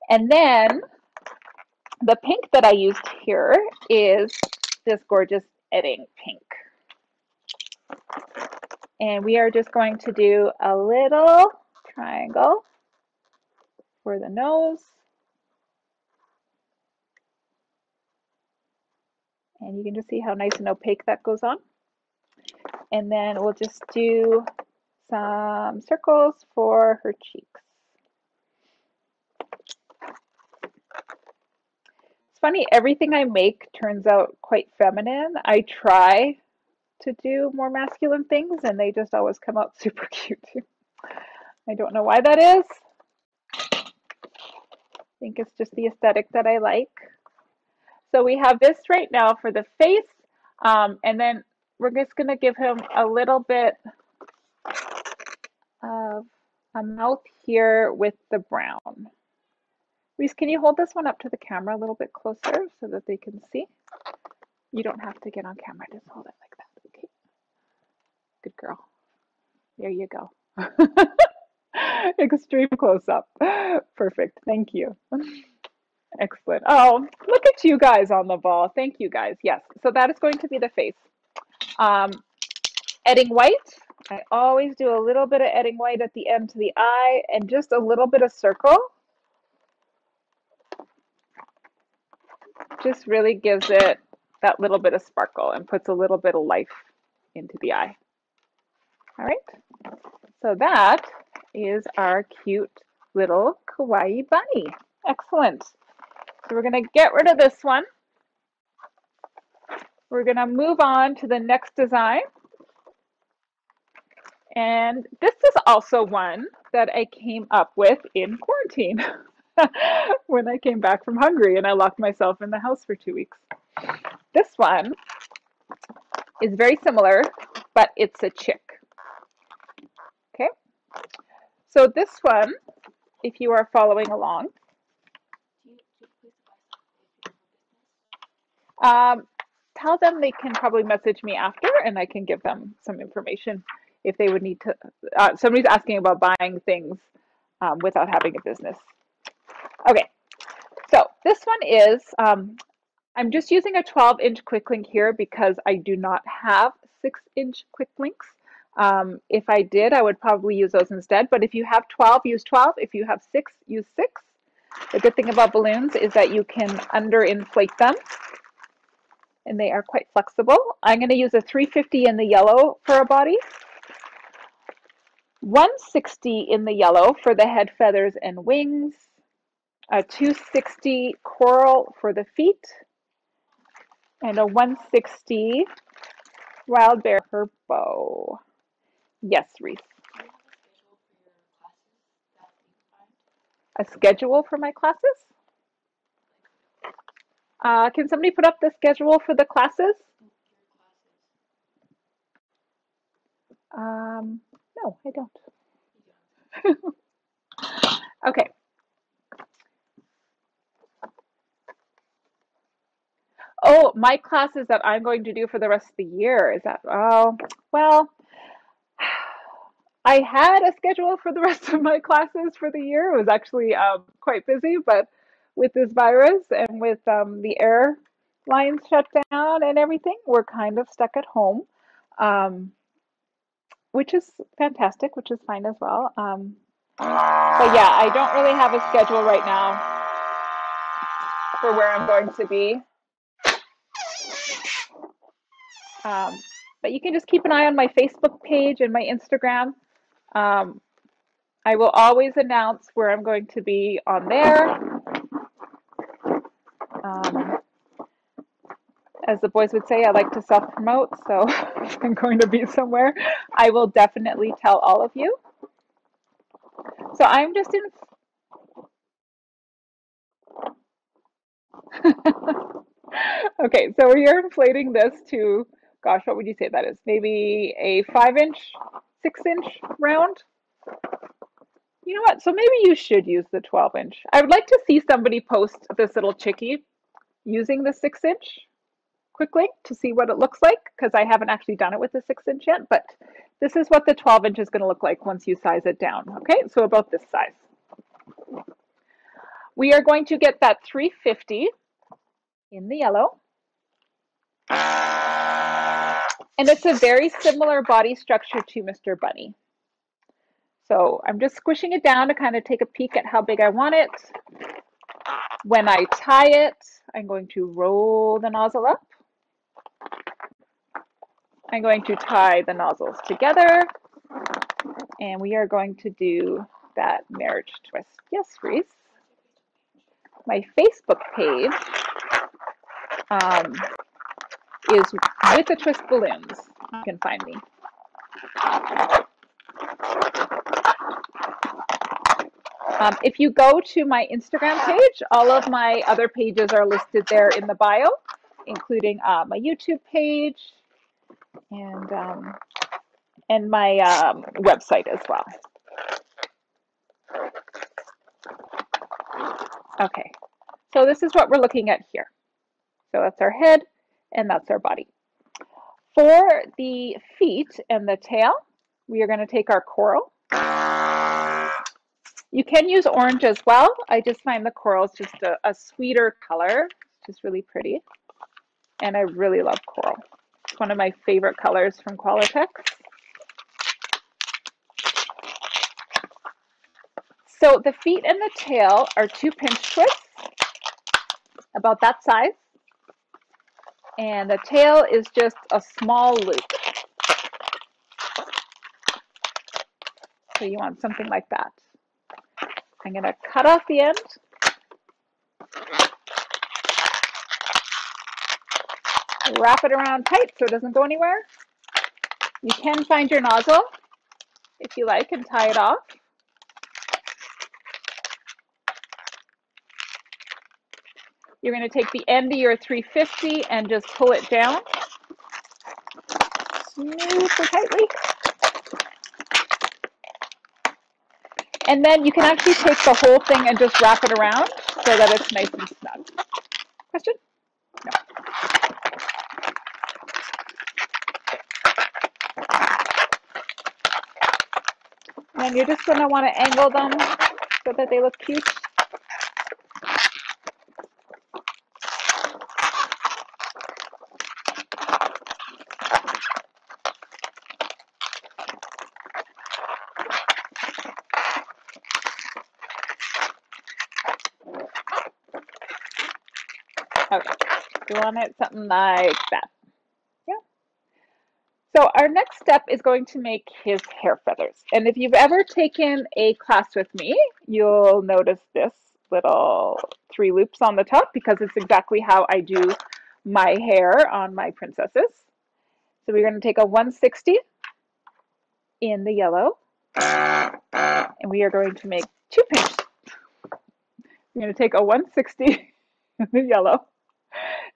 And then the pink that I used here is this gorgeous Edding pink. And we are just going to do a little triangle for the nose. And you can just see how nice and opaque that goes on. And then we'll just do some circles for her cheeks. It's funny, everything I make turns out quite feminine. I try to do more masculine things and they just always come out super cute too. I don't know why that is. I think it's just the aesthetic that I like. So we have this right now for the face, and then we're just going to give him a little bit of a mouth here with the brown. Reese, can you hold this one up to the camera a little bit closer so that they can see? You don't have to get on camera, just hold it like that, okay? Good girl. There you go. Extreme close-up. Perfect, thank you. Excellent. Oh, look at you guys on the ball. Thank you guys. Yes, so that is going to be the face. Edding white. I always do a little bit of edding white at the end to the eye and just a little bit of circle. Just really gives it that little bit of sparkle and puts a little bit of life into the eye. All right, so that is our cute little kawaii bunny. Excellent. So we're going to get rid of this one. We're going to move on to the next design. And this is also one that I came up with in quarantine when I came back from Hungary and I locked myself in the house for 2 weeks. This one is very similar, but it's a chick. Okay, so this one, if you are following along, tell them they can probably message me after and I can give them some information if they would need to. Somebody's asking about buying things without having a business. Okay, So this one is, I'm just using a 12-inch quick link here because I do not have 6-inch quick links. If I did, I would probably use those instead. But if you have 12, use 12. If you have 6, use 6. The good thing about balloons is that you can underinflate them, and they are quite flexible. I'm going to use a 350 in the yellow for a body, 160 in the yellow for the head, feathers, and wings, a 260 coral for the feet, and a 160 wild bear her bow. Yes, Reese. A schedule for my classes? Can somebody put up the schedule for the classes? No, I don't. Okay. Oh, my classes that I'm going to do for the rest of the year. Is that, oh, well, I had a schedule for the rest of my classes for the year. It was actually quite busy, but with this virus and with the airlines shut down and everything, we're kind of stuck at home, which is fantastic, which is fine as well. But yeah, I don't really have a schedule right now for where I'm going to be. But you can just keep an eye on my Facebook page and my Instagram. I will always announce where I'm going to be on there. As the boys would say, I like to self-promote, so if I'm going to be somewhere, I will definitely tell all of you. So I'm just in... Okay, so you're inflating this to, gosh, what would you say that is? Maybe a 5-inch, 6-inch round? You know what? So maybe you should use the 12-inch. I would like to see somebody post this little chickie using the 6-inch quick link to see what it looks like, because I haven't actually done it with the 6-inch yet, but this is what the 12-inch is going to look like once you size it down. Okay, so about this size. We are going to get that 350 in the yellow. And it's a very similar body structure to Mr. Bunny. So I'm just squishing it down to kind of take a peek at how big I want it. When I tie it, I'm going to roll the nozzle up. I'm going to tie the nozzles together, and we are going to do that marriage twist. Yes, Reese. My Facebook page is With the Twist Balloons. You can find me. If you go to my Instagram page, all of my other pages are listed there in the bio, including my YouTube page and my website as well. Okay, so this is what we're looking at here. So that's our head and that's our body. For the feet and the tail, we are going to take our coral. You can use orange as well. I just find the coral is just a sweeter color. It's just really pretty. And I really love coral. It's one of my favorite colors from Qualatex. So the feet and the tail are 2 pinch twists, about that size. And the tail is just a small loop. So you want something like that. I'm going to cut off the end. Wrap it around tight so it doesn't go anywhere. You can find your nozzle if you like and tie it off. You're going to take the end of your 350 and just pull it down super tightly. And then you can actually take the whole thing and just wrap it around so that it's nice and snug. Question? No. And then you're just going to want to angle them so that they look cute. Okay, you want it something like that. Yeah. So our next step is going to make his hair feathers. And if you've ever taken a class with me, you'll notice this little 3 loops on the top because it's exactly how I do my hair on my princesses. So we're going to take a 160 in the yellow, and we are going to make 2 pinch. We're going to take a 160 in the yellow,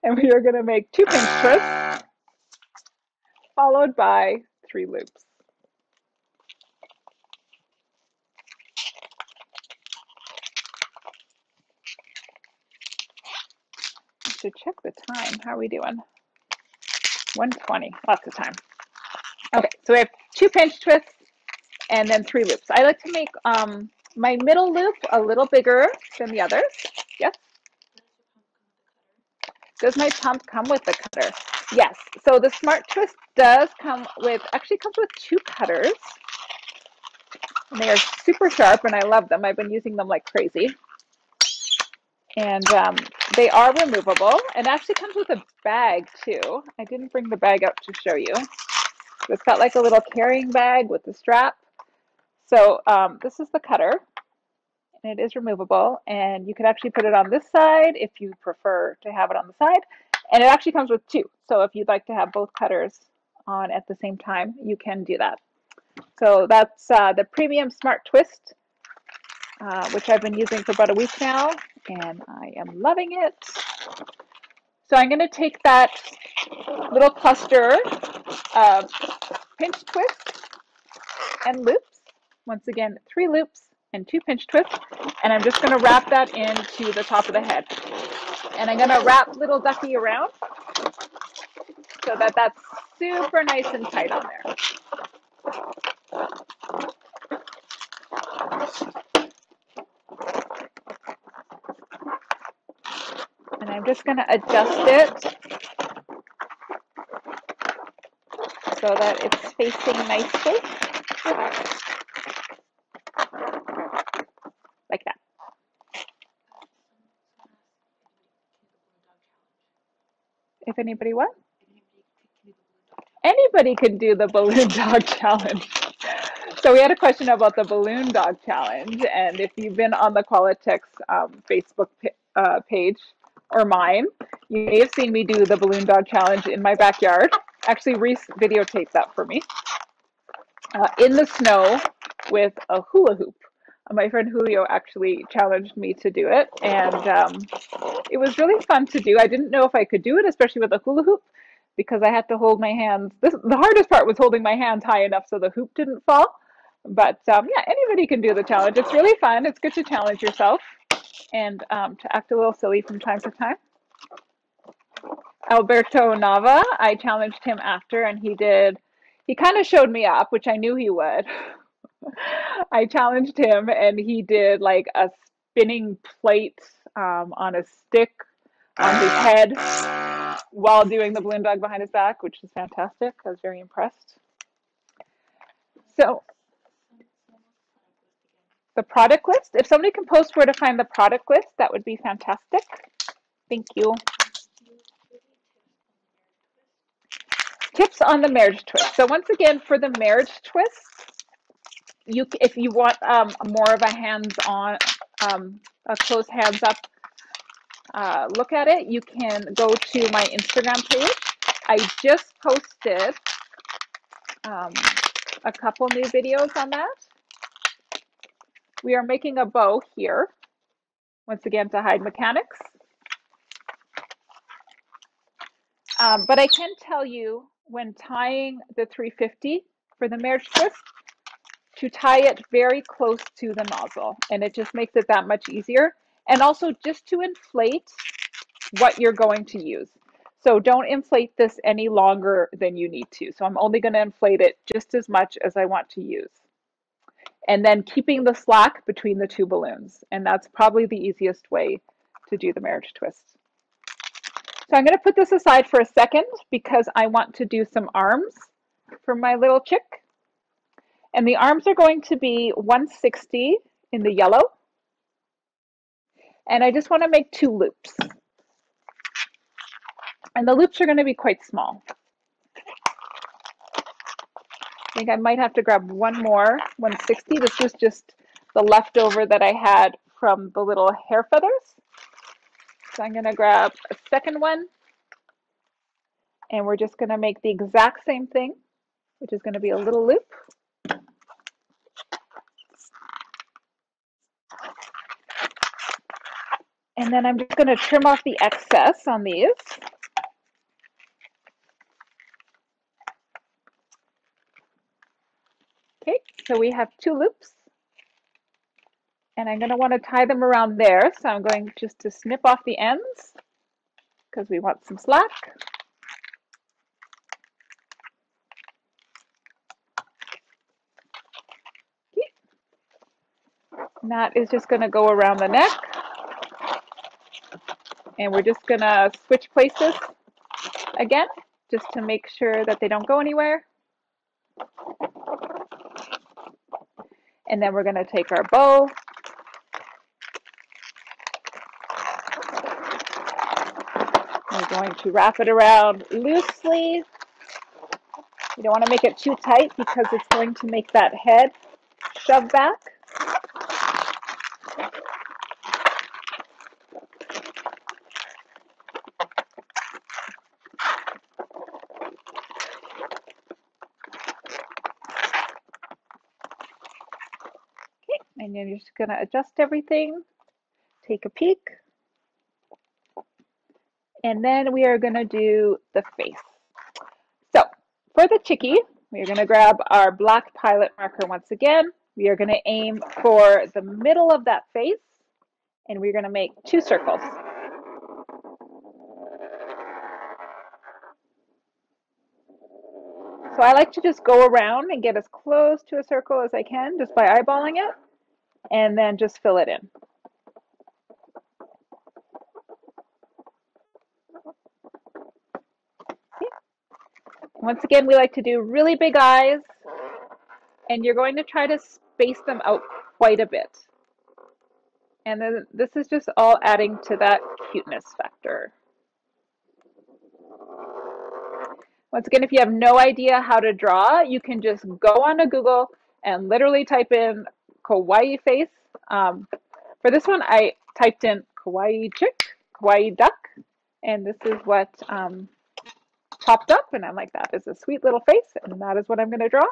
and we are going to make 2 pinch twists, followed by 3 loops. I should check the time. How are we doing? 1:20, lots of time. Okay, so we have 2 pinch twists and then 3 loops. I like to make my middle loop a little bigger than the others. Yes? Does my pump come with the cutter? Yes. So the Smart Twist does come with, actually comes with 2 cutters. And they are super sharp and I love them. I've been using them like crazy. And they are removable and actually comes with a bag too. I didn't bring the bag out to show you. It's got like a little carrying bag with the strap. So this is the cutter, and it is removable, and you can actually put it on this side if you prefer to have it on the side, and it actually comes with 2. So if you'd like to have both cutters on at the same time, you can do that. So that's the Premium Smart Twist, which I've been using for about a week now, and I am loving it. So I'm going to take that little cluster of pinch twists and loops. Once again, 3 loops and 2 pinch twists. And I'm just going to wrap that into the top of the head. And I'm going to wrap little ducky around so that that's super nice and tight on there. And I'm just going to adjust it so that it's facing nicely. Like that. If anybody what? Anybody can do the balloon dog challenge. So we had a question about the balloon dog challenge, and if you've been on the Qualitex Facebook page or mine, you may have seen me do the balloon dog challenge in my backyard. Actually, Reese videotaped that for me. In the snow with a hula hoop. My friend Julio actually challenged me to do it, and it was really fun to do. I didn't know if I could do it, especially with a hula hoop, because I had to hold my hands. The hardest part was holding my hands high enough so the hoop didn't fall. But yeah, anybody can do the challenge. It's really fun. It's good to challenge yourself and to act a little silly from time to time. Alberto Nava, I challenged him after, and he kind of showed me up, which I knew he would. I challenged him, and he did like a spinning plate on a stick on his head while doing the balloon dog behind his back, which is fantastic. I was very impressed. So the product list, if somebody can post where to find the product list, that would be fantastic. Thank you. Tips on the marriage twist. So once again, for the marriage twist, if you want more of a hands-on, a close hands-up look at it, you can go to my Instagram page. I just posted a couple new videos on that. We are making a bow here, once again to hide mechanics. But I can tell you, when tying the 350 for the marriage twist, to tie it very close to the nozzle, and it just makes it that much easier. And also just to inflate what you're going to use. So don't inflate this any longer than you need to. So I'm only going to inflate it just as much as I want to use. And then keeping the slack between the 2 balloons. And that's probably the easiest way to do the marriage twist. So I'm going to put this aside for a second because I want to do some arms for my little chick. And the arms are going to be 160 in the yellow. And I just want to make 2 loops. And the loops are going to be quite small. I think I might have to grab one more 160. This was just the leftover that I had from the little hair feathers. So I'm going to grab a second one, and we're just going to make the exact same thing, which is going to be a little loop. And then I'm just going to trim off the excess on these. Okay, so we have 2 loops. And I'm going to want to tie them around there. So I'm going just to snip off the ends because we want some slack. Okay. And that is just going to go around the neck. And we're just going to switch places again, just to make sure that they don't go anywhere. And then we're going to take our bow. We're going to wrap it around loosely. You don't want to make it too tight because it's going to make that head shove back. And you're just going to adjust everything, take a peek, and then we are going to do the face. So for the chickie, we're going to grab our black pilot marker once again. We are going to aim for the middle of that face, and we're going to make 2 circles. So I like to just go around and get as close to a circle as I can just by eyeballing it, and then just fill it in. Okay. Once again, we like to do really big eyes, and you're going to try to space them out quite a bit. And then this is just all adding to that cuteness factor. Once again, if you have no idea how to draw, you can just go on to Google and literally type in kawaii face. For this one, I typed in kawaii chick, kawaii duck, and this is what popped up, and I'm like, that is a sweet little face, and that is what I'm going to draw.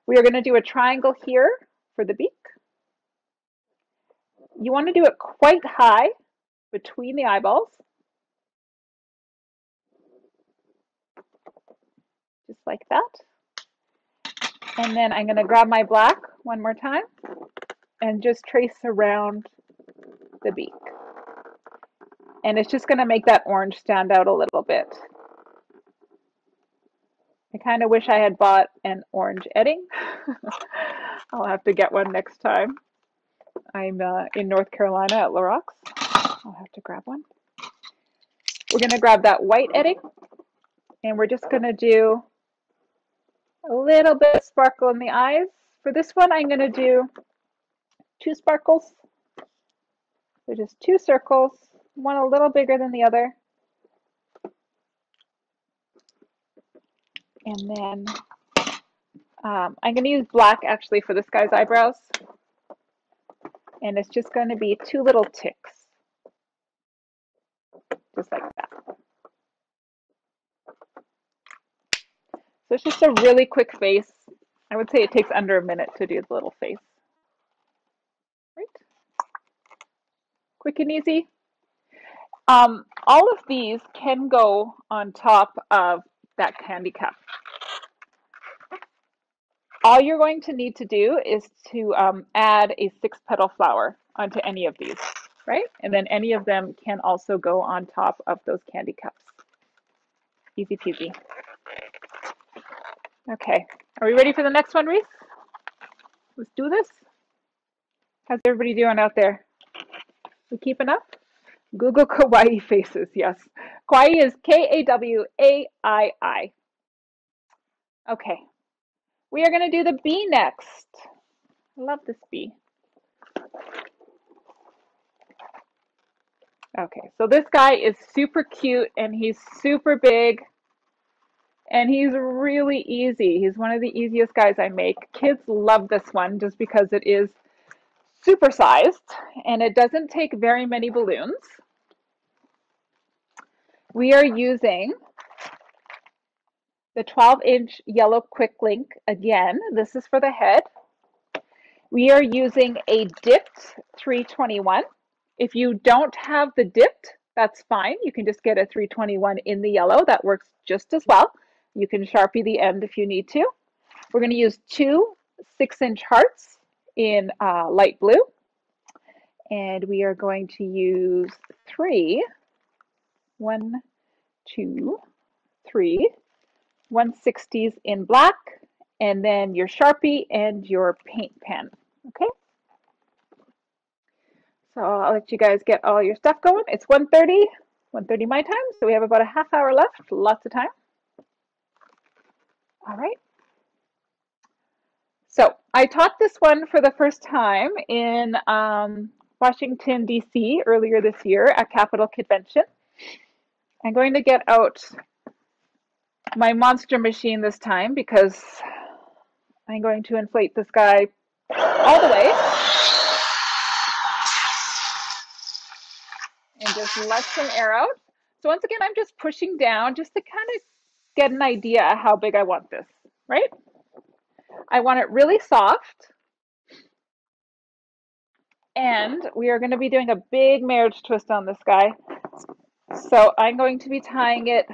We are going to do a triangle here for the beak. You want to do it quite high between the eyeballs. Just like that. And then I'm going to grab my black one more time and just trace around the beak. And it's just going to make that orange stand out a little bit. I kind of wish I had bought an orange edding. I'll have to get one next time. I'm in North Carolina at Larox. I'll have to grab one. We're going to grab that white edding, and we're just going to do a little bit of sparkle in the eyes. For this one, I'm going to do 2 sparkles. So just 2 circles, one a little bigger than the other. And then I'm going to use black actually for this guy's eyebrows. And it's just going to be 2 little ticks. Just like that. So it's just a really quick face. I would say it takes under a minute to do the little face. Right? Quick and easy. All of these can go on top of that candy cup. All you're going to need to do is to add a 6-petal flower onto any of these, right? And then any of them can also go on top of those candy cups. Easy peasy. Okay, are we ready for the next one, Reese? Let's do this. How's everybody doing out there? We keeping up? Google kawaii faces, yes. Kawaii is K-A-W-A-I-I. Okay, we are going to do the bee next. I love this bee. Okay, so this guy is super cute and he's super big and he's really easy. He's one of the easiest guys I make. Kids love this one just because it is super sized and it doesn't take very many balloons. We are using the 12-inch yellow quick link again. This is for the head. We are using a dipped 321. If you don't have the dipped, that's fine. You can just get a 321 in the yellow. That works just as well. You can Sharpie the end if you need to. We're going to use two 6-inch hearts in light blue. And we are going to use 1, 2, 3 1/60s in black, and then your Sharpie and your paint pen. Okay. So I'll let you guys get all your stuff going. It's 1:30 my time, so we have about a half hour left, lots of time. All right. So I taught this one for the first time in Washington, D.C. earlier this year at Capitol Convention. I'm going to get out my monster machine this time because I'm going to inflate this guy all the way and just let some air out. So once again, I'm just pushing down just to kind of get an idea how big I want this, right? I want it really soft. And we are going to be doing a big marriage twist on this guy. So I'm going to be tying it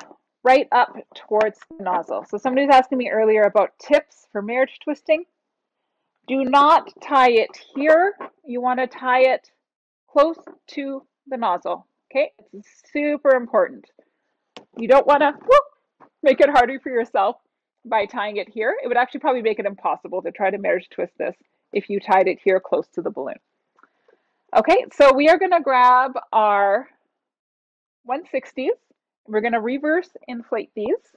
right up towards the nozzle. So somebody was asking me earlier about tips for marriage twisting. Do not tie it here. You want to tie it close to the nozzle. Okay, it's super important. You don't want to make it harder for yourself by tying it here. It would actually probably make it impossible to try to marriage twist this if you tied it here close to the balloon. Okay, so we are going to grab our 1/60s. We're going to reverse inflate these,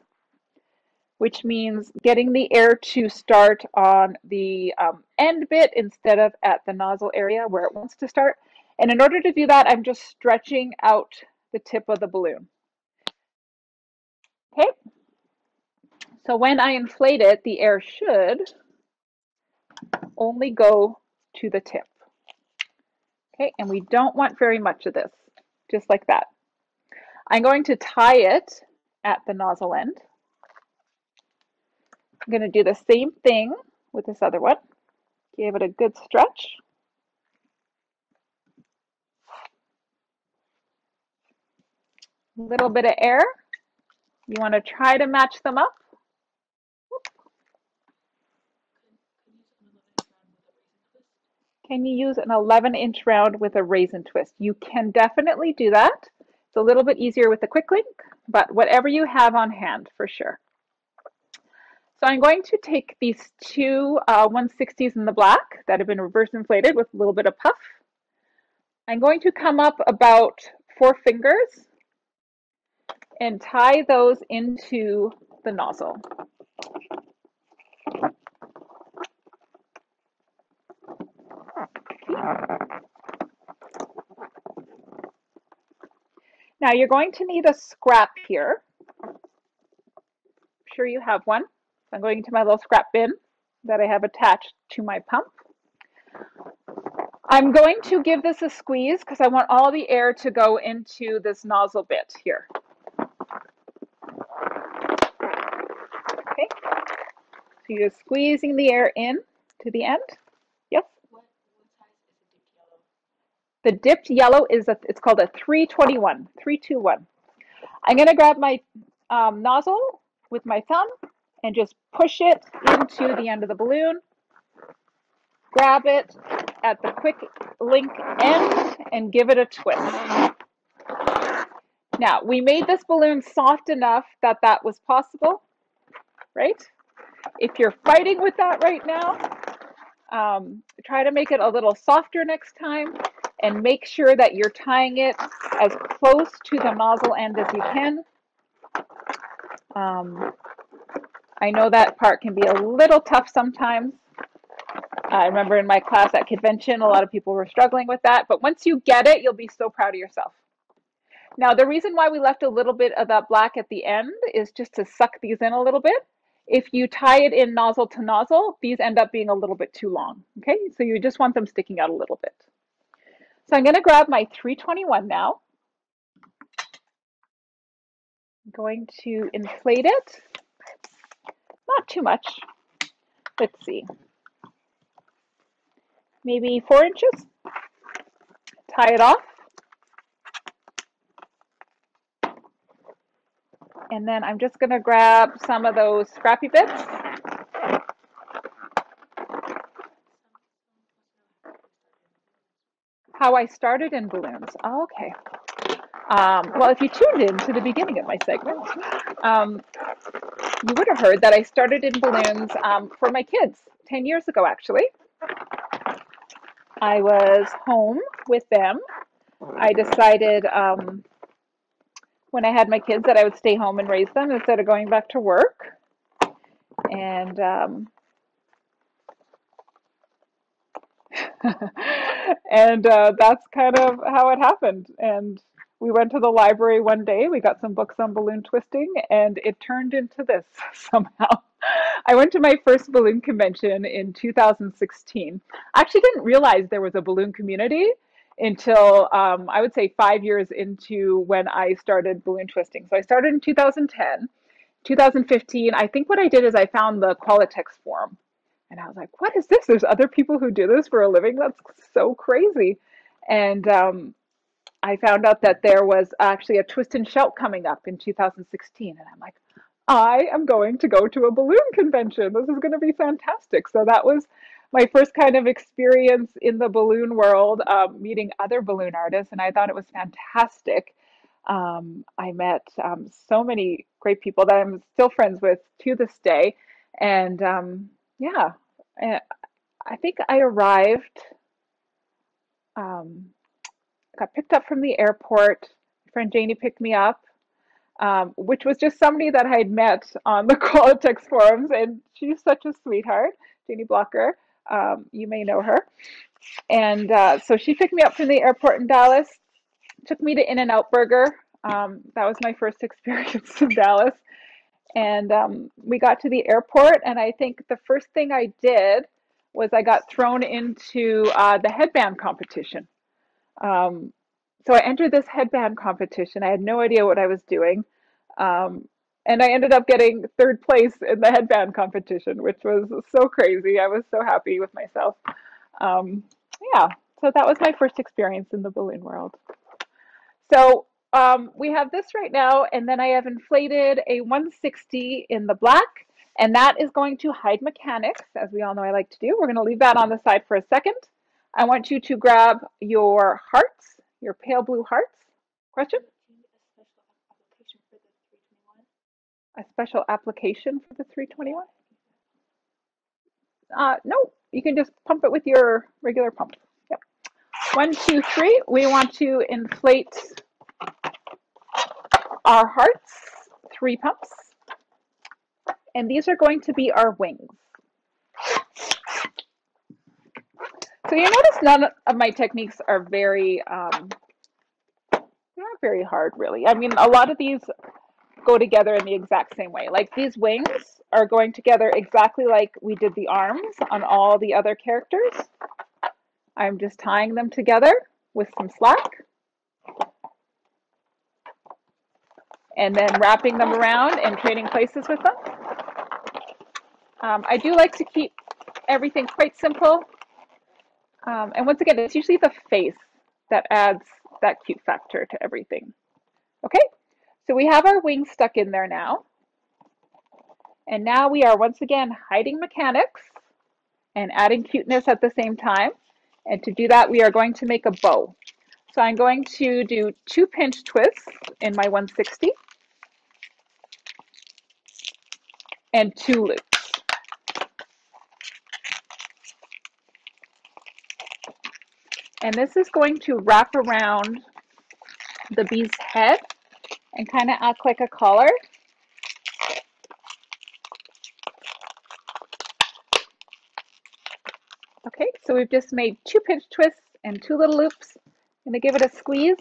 which means getting the air to start on the end bit instead of at the nozzle area where it wants to start. And in order to do that, I'm just stretching out the tip of the balloon. Okay, so when I inflate it, the air should only go to the tip. Okay, and we don't want very much of this, just like that. I'm going to tie it at the nozzle end. I'm going to do the same thing with this other one. Give it a good stretch. A little bit of air. You want to try to match them up. Can you use an 11-inch round with a raisin twist? You can definitely do that. It's a little bit easier with the quick link, but whatever you have on hand for sure. So I'm going to take these two 1/60s in the black that have been reverse inflated with a little bit of puff. I'm going to come up about 4 fingers and tie those into the nozzle. Now you're going to need a scrap here. I'm sure you have one. I'm going into my little scrap bin that I have attached to my pump. I'm going to give this a squeeze because I want all the air to go into this nozzle bit here. Okay, so you're squeezing the air in to the end. Yes? What size is the dipped yellow? The dipped yellow is it's called a 321, 321. I'm going to grab my nozzle with my thumb and just push it into the end of the balloon. Grab it at the quick link end and give it a twist. Now, we made this balloon soft enough that that was possible, right? If you're fighting with that right now, try to make it a little softer next time and make sure that you're tying it as close to the nozzle end as you can. I know that part can be a little tough sometimes. I remember in my class at convention, a lot of people were struggling with that, but once you get it, you'll be so proud of yourself. Now, the reason why we left a little bit of that black at the end is just to suck these in a little bit. If you tie it in nozzle to nozzle, these end up being a little bit too long. Okay, so you just want them sticking out a little bit. So I'm going to grab my 321 now. I'm going to inflate it. Not too much. Let's see. Maybe 4 inches. Tie it off. And then I'm just going to grab some of those scrappy bits. How I started in balloons. Oh, okay. Well, if you tuned in to the beginning of my segment, you would have heard that I started in balloons for my kids 10 years ago, actually. I was home with them. I decided when I had my kids that I would stay home and raise them instead of going back to work. And and that's kind of how it happened. And we went to the library one day, we got some books on balloon twisting, and it turned into this somehow. I went to my first balloon convention in 2016. I actually didn't realize there was a balloon community until I would say 5 years into when I started balloon twisting. So I started in 2010. 2015, I think what I did is I found the Qualitex forum. And I was like, what is this? There's other people who do this for a living? That's so crazy. And I found out that there was actually a Twist and Shout coming up in 2016. And I'm like, I am going to go to a balloon convention. This is going to be fantastic. So that was my first kind of experience in the balloon world, meeting other balloon artists. And I thought it was fantastic. I met so many great people that I'm still friends with to this day. And yeah, I think I arrived, got picked up from the airport. My friend Janie picked me up, which was just somebody that I had met on the Qualitex forums, and she's such a sweetheart, Janie Blocker. You may know her. And so she picked me up from the airport in Dallas, took me to In-N-Out Burger. That was my first experience in Dallas. And we got to the airport, and I think the first thing I did was I got thrown into the headband competition. So I entered this headband competition. I had no idea what I was doing. And I ended up getting third place in the headband competition, which was so crazy. I was so happy with myself. Yeah, so that was my first experience in the balloon world. So we have this right now, and then I have inflated a 160 in the black, and that is going to hide mechanics, as we all know I like to do. We're going to leave that on the side for a second. I want you to grab your hearts, your pale blue hearts. Question? A special application for the 321? No, you can just pump it with your regular pump. Yep. 1, 2, 3. We want to inflate our hearts, 3 pumps. And these are going to be our wings. So you notice none of my techniques are very, not very hard really. I mean, a lot of these go together in the exact same way. Like these wings are going together exactly like we did the arms on all the other characters. I'm just tying them together with some slack. And then wrapping them around and trading places with them. I do like to keep everything quite simple. And once again, it's usually the face that adds that cute factor to everything. Okay, so we have our wings stuck in there now. And now we are once again hiding mechanics and adding cuteness at the same time. And to do that, we are going to make a bow. So I'm going to do 2 pinch twists in my 160 and 2 loops. And this is going to wrap around the bee's head and kind of act like a collar. Okay, so we've just made 2 pinch twists and 2 little loops. I'm going to give it a squeeze.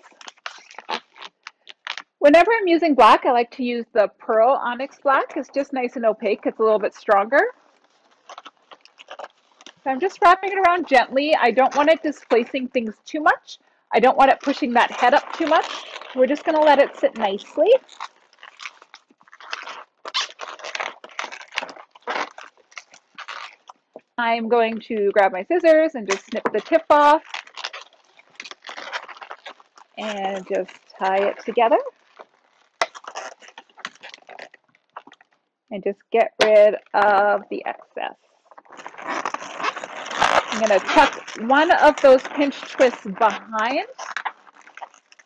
Whenever I'm using black, I like to use the Pearl Onyx Black. It's just nice and opaque. It's a little bit stronger. So I'm just wrapping it around gently. I don't want it displacing things too much. I don't want it pushing that head up too much. We're just going to let it sit nicely. I'm going to grab my scissors and just snip the tip off and just tie it together. And just get rid of the excess. I'm going to tuck one of those pinch twists behind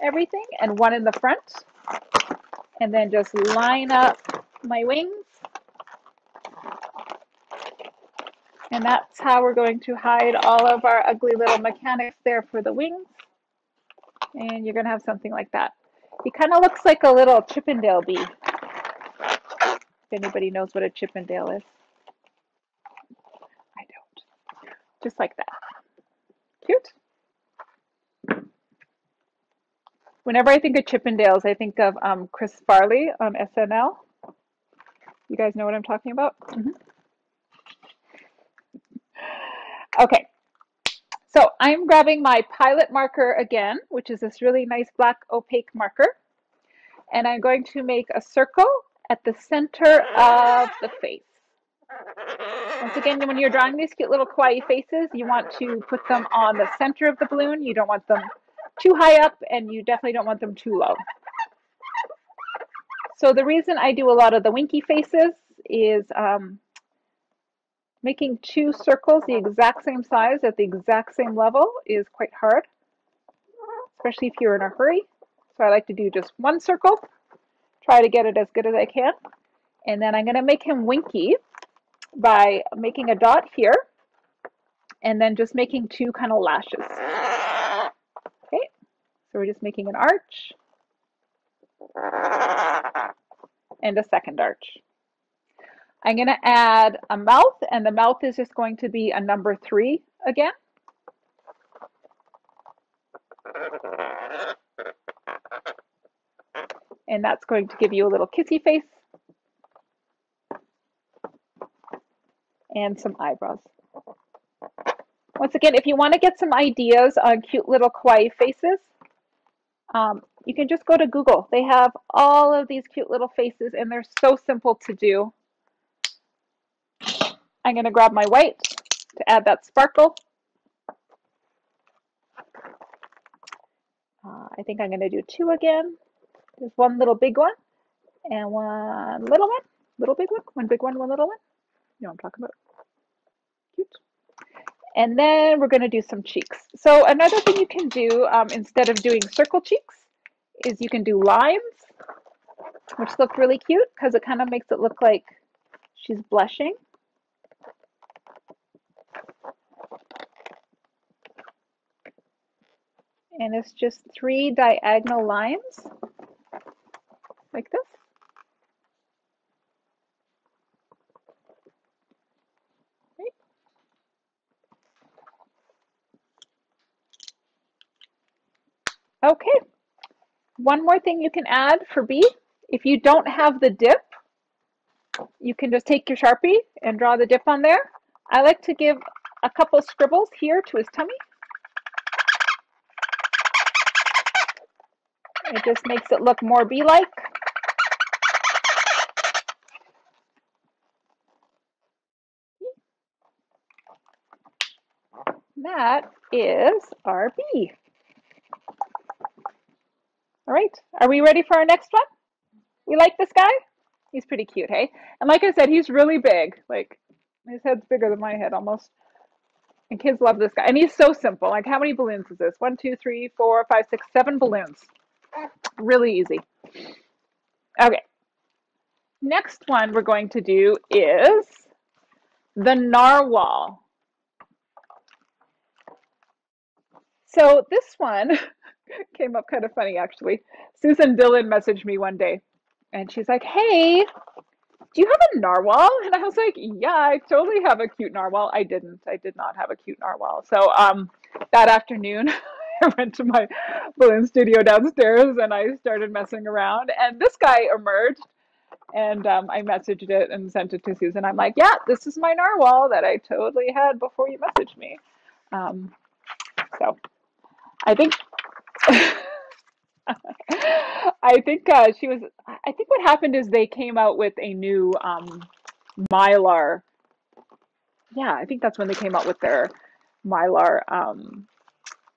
everything and one in the front. And then just line up my wings. And that's how we're going to hide all of our ugly little mechanics there for the wings. And you're going to have something like that. He kind of looks like a little Chippendale bee. If anybody knows what a Chippendale is. I don't. Just like that. Cute. Whenever I think of Chippendales, I think of Chris Farley on SNL. You guys know what I'm talking about? Mm-hmm. Okay. So I'm grabbing my Pilot marker again, which is this really nice black opaque marker. And I'm going to make a circle at the center of the face. Once again, when you're drawing these cute little kawaii faces, you want to put them on the center of the balloon. You don't want them too high up, and you definitely don't want them too low. So the reason I do a lot of the winky faces is making two circles the exact same size at the exact same level is quite hard, especially if you're in a hurry. So I like to do just one circle, try to get it as good as I can. And then I'm going to make him winky by making a dot here and then just making two kind of lashes. Okay, so we're just making an arch and a second arch. I'm going to add a mouth, and the mouth is just going to be a number 3 again. And that's going to give you a little kissy face and some eyebrows. Once again, if you want to get some ideas on cute little kawaii faces, you can just go to Google. They have all of these cute little faces, and they're so simple to do. I'm going to grab my white to add that sparkle. I think I'm going to do 2 again. There's one little big one and one little one. Little big one, one big one, one little one. You know what I'm talking about. Cute. And then we're going to do some cheeks. So another thing you can do instead of doing circle cheeks is you can do lines, which look really cute because it kind of makes it look like she's blushing. And it's just 3 diagonal lines like this. Okay, one more thing you can add for B. If you don't have the dip, you can just take your Sharpie and draw the dip on there. I like to give a couple scribbles here to his tummy. It just makes it look more bee-like. That is our bee. All right, are we ready for our next one? You like this guy? He's pretty cute, hey? And like I said, he's really big. Like, his head's bigger than my head almost. And kids love this guy. And he's so simple. Like, how many balloons is this? 1, 2, 3, 4, 5, 6, 7 balloons. Really easy. Okay. Next one we're going to do is the narwhal. So this one came up kind of funny, actually. Susan Dillon messaged me one day, and she's like, hey, do you have a narwhal? And I was like, yeah, I totally have a cute narwhal. I did not have a cute narwhal. So that afternoon, I went to my balloon studio downstairs and I started messing around. And this guy emerged, and I messaged it and sent it to Susan. I'm like, yeah, this is my narwhal that I totally had before you messaged me. So I think I think she was. I think what happened is they came out with a new Mylar. Yeah, I think that's when they came out with their Mylar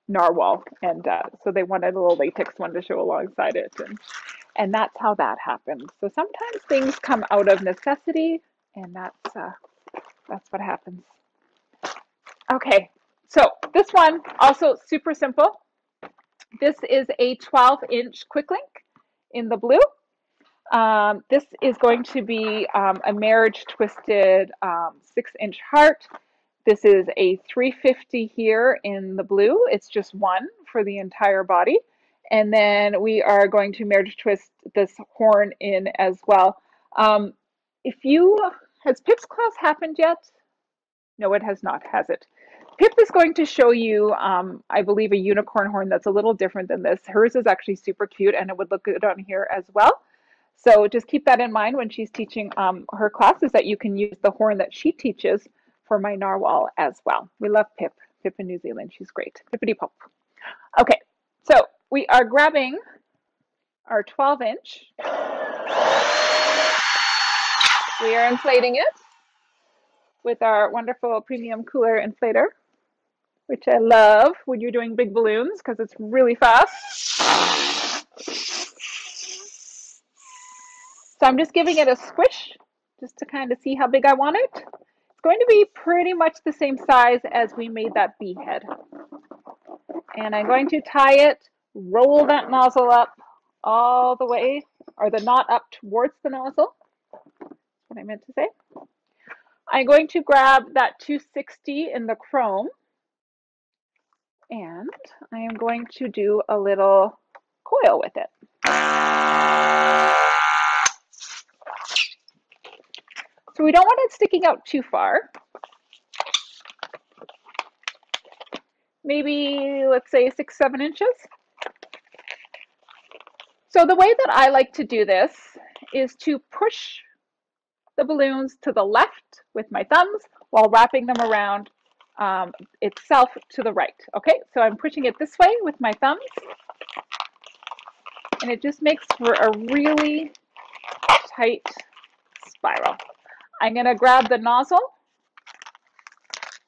narwhal, and so they wanted a little latex one to show alongside it, and that's how that happened. So sometimes things come out of necessity, and that's what happens. Okay, so this one also super simple. This is a 12-inch quick link in the blue. This is going to be a marriage twisted 6-inch heart. This is a 350 here in the blue. It's just one for the entire body. And then we are going to marriage twist this horn in as well. Has Pip's class happened yet? No, it has not, has it? Pip is going to show you, I believe, a unicorn horn that's a little different than this. Hers is actually super cute, and it would look good on here as well. So just keep that in mind when she's teaching her classes, that you can use the horn that she teaches for my narwhal as well. We love Pip. Pip in New Zealand. She's great. Pippity pop. Okay, so we are grabbing our 12-inch. We are inflating it with our wonderful premium cooler inflator, which I love when you're doing big balloons because it's really fast. So I'm just giving it a squish just to kind of see how big I want it. It's going to be pretty much the same size as we made that bee head. And I'm going to tie it, roll that nozzle up all the way, or the knot up towards the nozzle. That's what I meant to say. I'm going to grab that 260 in the chrome, and I am going to do a little coil with it. So we don't want it sticking out too far. Maybe, let's say 6-7 inches. So the way that I like to do this is to push the balloons to the left with my thumbs while wrapping them around itself to the right. Okay, so I'm pushing it this way with my thumbs, and it just makes for a really tight spiral. I'm going to grab the nozzle,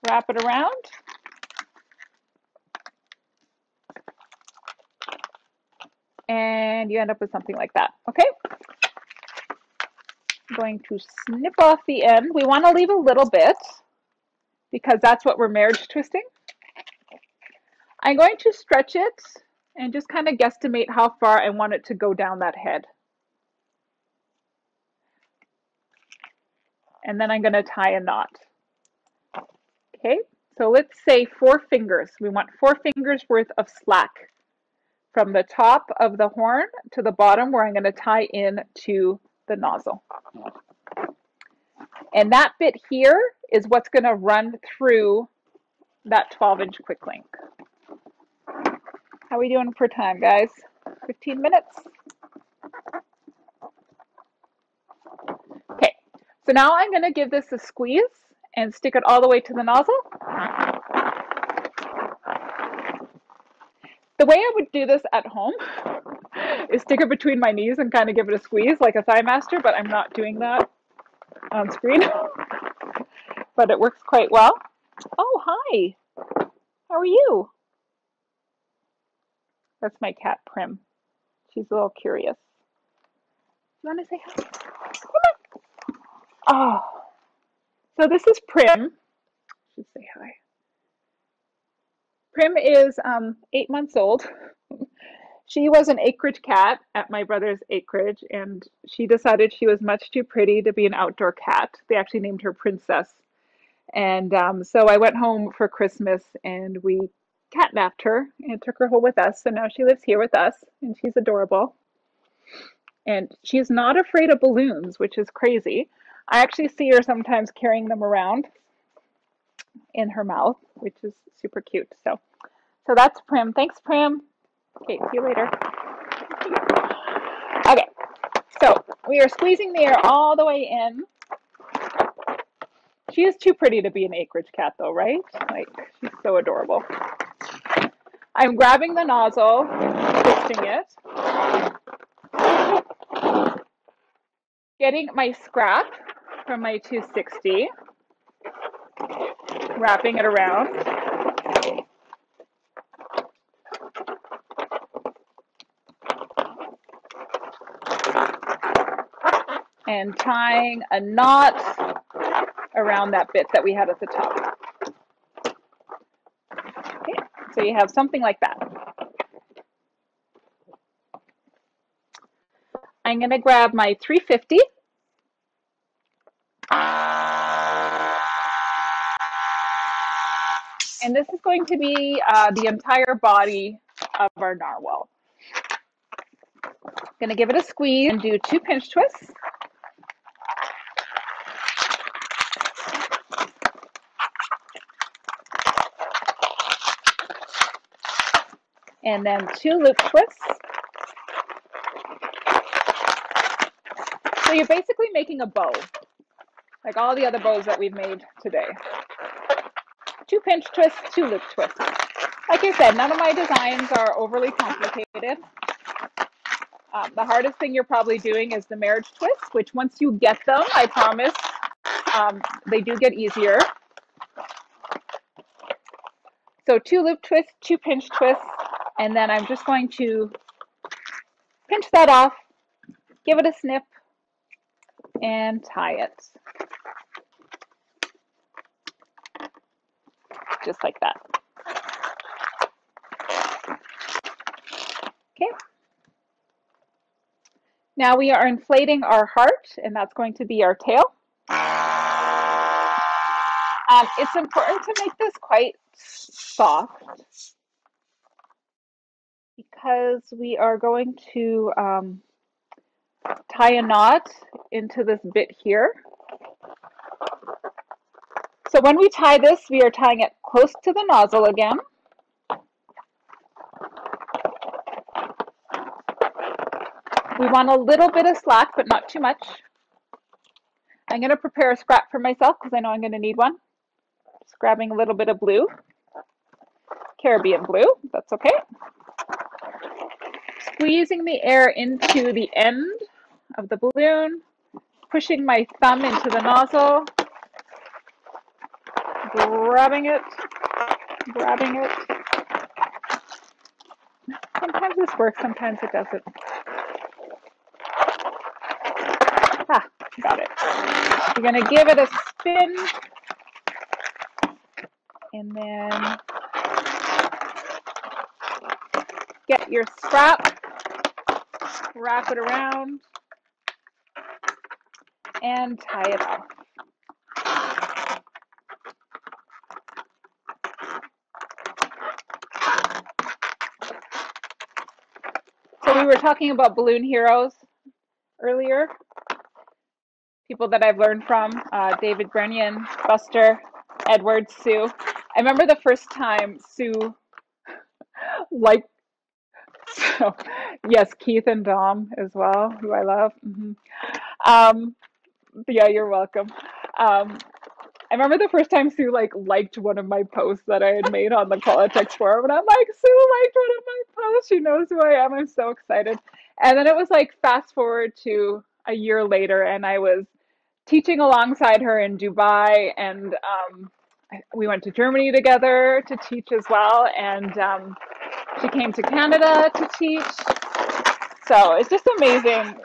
wrap it around, and you end up with something like that. Okay, I'm going to snip off the end. We want to leave a little bit because that's what we're marriage twisting. I'm going to stretch it and just kind of guesstimate how far I want it to go down that head. And then I'm going to tie a knot. Okay, so let's say 4 fingers. We want 4 fingers worth of slack from the top of the horn to the bottom where I'm going to tie in to the nozzle. And that bit here is what's going to run through that 12-inch quick link. How are we doing for time, guys? 15 minutes? Okay, so now I'm going to give this a squeeze and stick it all the way to the nozzle. The way I would do this at home is stick it between my knees and kind of give it a squeeze like a thigh master, but I'm not doing that on screen. But it works quite well. Oh, hi. How are you? That's my cat, Prim. She's a little curious. You want to say hi? Come on. Oh. So this is Prim. I should say hi. Prim is 8 months old. She was an acreage cat at my brother's acreage, and she decided she was much too pretty to be an outdoor cat. They actually named her Princess. And so I went home for Christmas, and we catnapped her and took her home with us. So now she lives here with us, and she's adorable. And she's not afraid of balloons, which is crazy. I actually see her sometimes carrying them around in her mouth, which is super cute. So So that's Prim. Thanks, Prim. Okay, see you later. Okay, so we are squeezing the air all the way in. She is too pretty to be an acreage cat though, right? Like, she's so adorable. I'm grabbing the nozzle, twisting it, getting my scrap from my 260, wrapping it around. And tying a knot around that bit that we had at the top. Okay, so you have something like that. I'm going to grab my 350. And this is going to be the entire body of our narwhal. Going to give it a squeeze and do 2 pinch twists. And then 2 loop twists. So you're basically making a bow, like all the other bows that we've made today. 2 pinch twists, 2 loop twists. Like I said, none of my designs are overly complicated. The hardest thing you're probably doing is the marriage twists, which once you get them, I promise, they do get easier. So 2 loop twists, 2 pinch twists, and then I'm just going to pinch that off, give it a snip, and tie it. Just like that. Okay. Now we are inflating our heart, and that's going to be our tail. It's important to make this quite soft because we are going to tie a knot into this bit here. So when we tie this, we are tying it close to the nozzle again. We want a little bit of slack, but not too much. I'm going to prepare a scrap for myself because I know I'm going to need one. Just grabbing a little bit of blue, Caribbean blue, that's okay. Squeezing the air into the end of the balloon, pushing my thumb into the nozzle, grabbing it. Sometimes this works, sometimes it doesn't. Ah, got it. You're going to give it a spin, and then get your scrap, wrap it around, and tie it off. So we were talking about balloon heroes earlier. People that I've learned from, David Brennan, Buster, Edward, Sue. I remember the first time Sue liked, so yes, Keith and Dom as well, who I love. Yeah, you're welcome. I remember the first time Sue liked one of my posts that I had made on the Qualitex forum, and I'm like, Sue liked one of my posts. She knows who I am. I'm so excited. And then it was like fast forward to a year later, and I was teaching alongside her in Dubai, and we went to Germany together to teach as well, and she came to Canada to teach. So it's just amazing.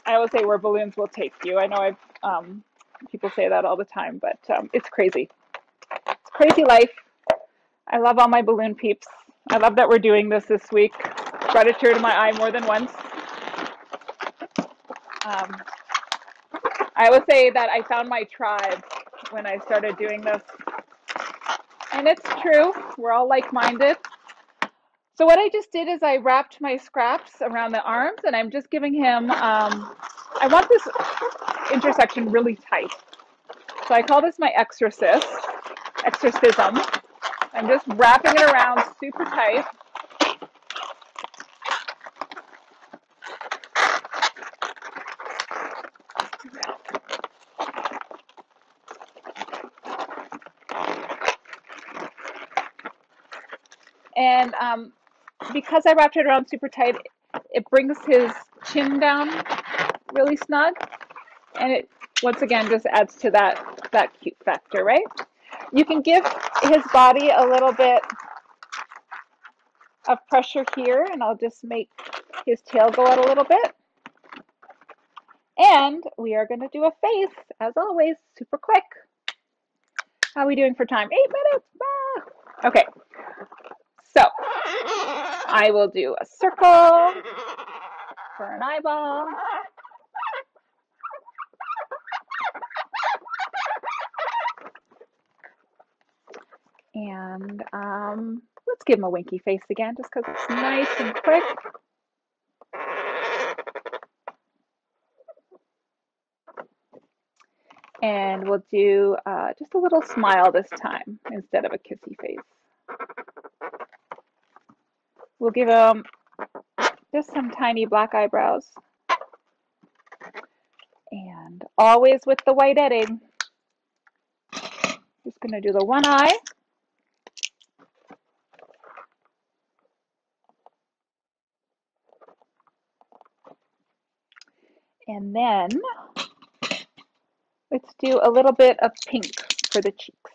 I always say where balloons will take you. I know people say that all the time, but it's crazy. It's crazy life. I love all my balloon peeps. I love that we're doing this week. Brought a tear to my eye more than once. I would say that I found my tribe when I started doing this. And it's true. We're all like-minded. So what I just did is I wrapped my scraps around the arms, and I'm just giving him, I want this intersection really tight. So I call this my exorcism. I'm just wrapping it around super tight. And because I wrapped it around super tight, it brings his chin down really snug. And it, once again, just adds to that cute factor, right? You can give his body a little bit of pressure here, and I'll just make his tail go out a little bit. And we are going to do a face, as always, super quick. How are we doing for time? 8 minutes. Ah. Okay. So I will do a circle for an eyeball. And let's give him a winky face again, just because it's nice and quick. And we'll do just a little smile this time instead of a kissy face. We'll give him just some tiny black eyebrows. And always with the white edging. Just going to do the one eye. And then let's do a little bit of pink for the cheeks.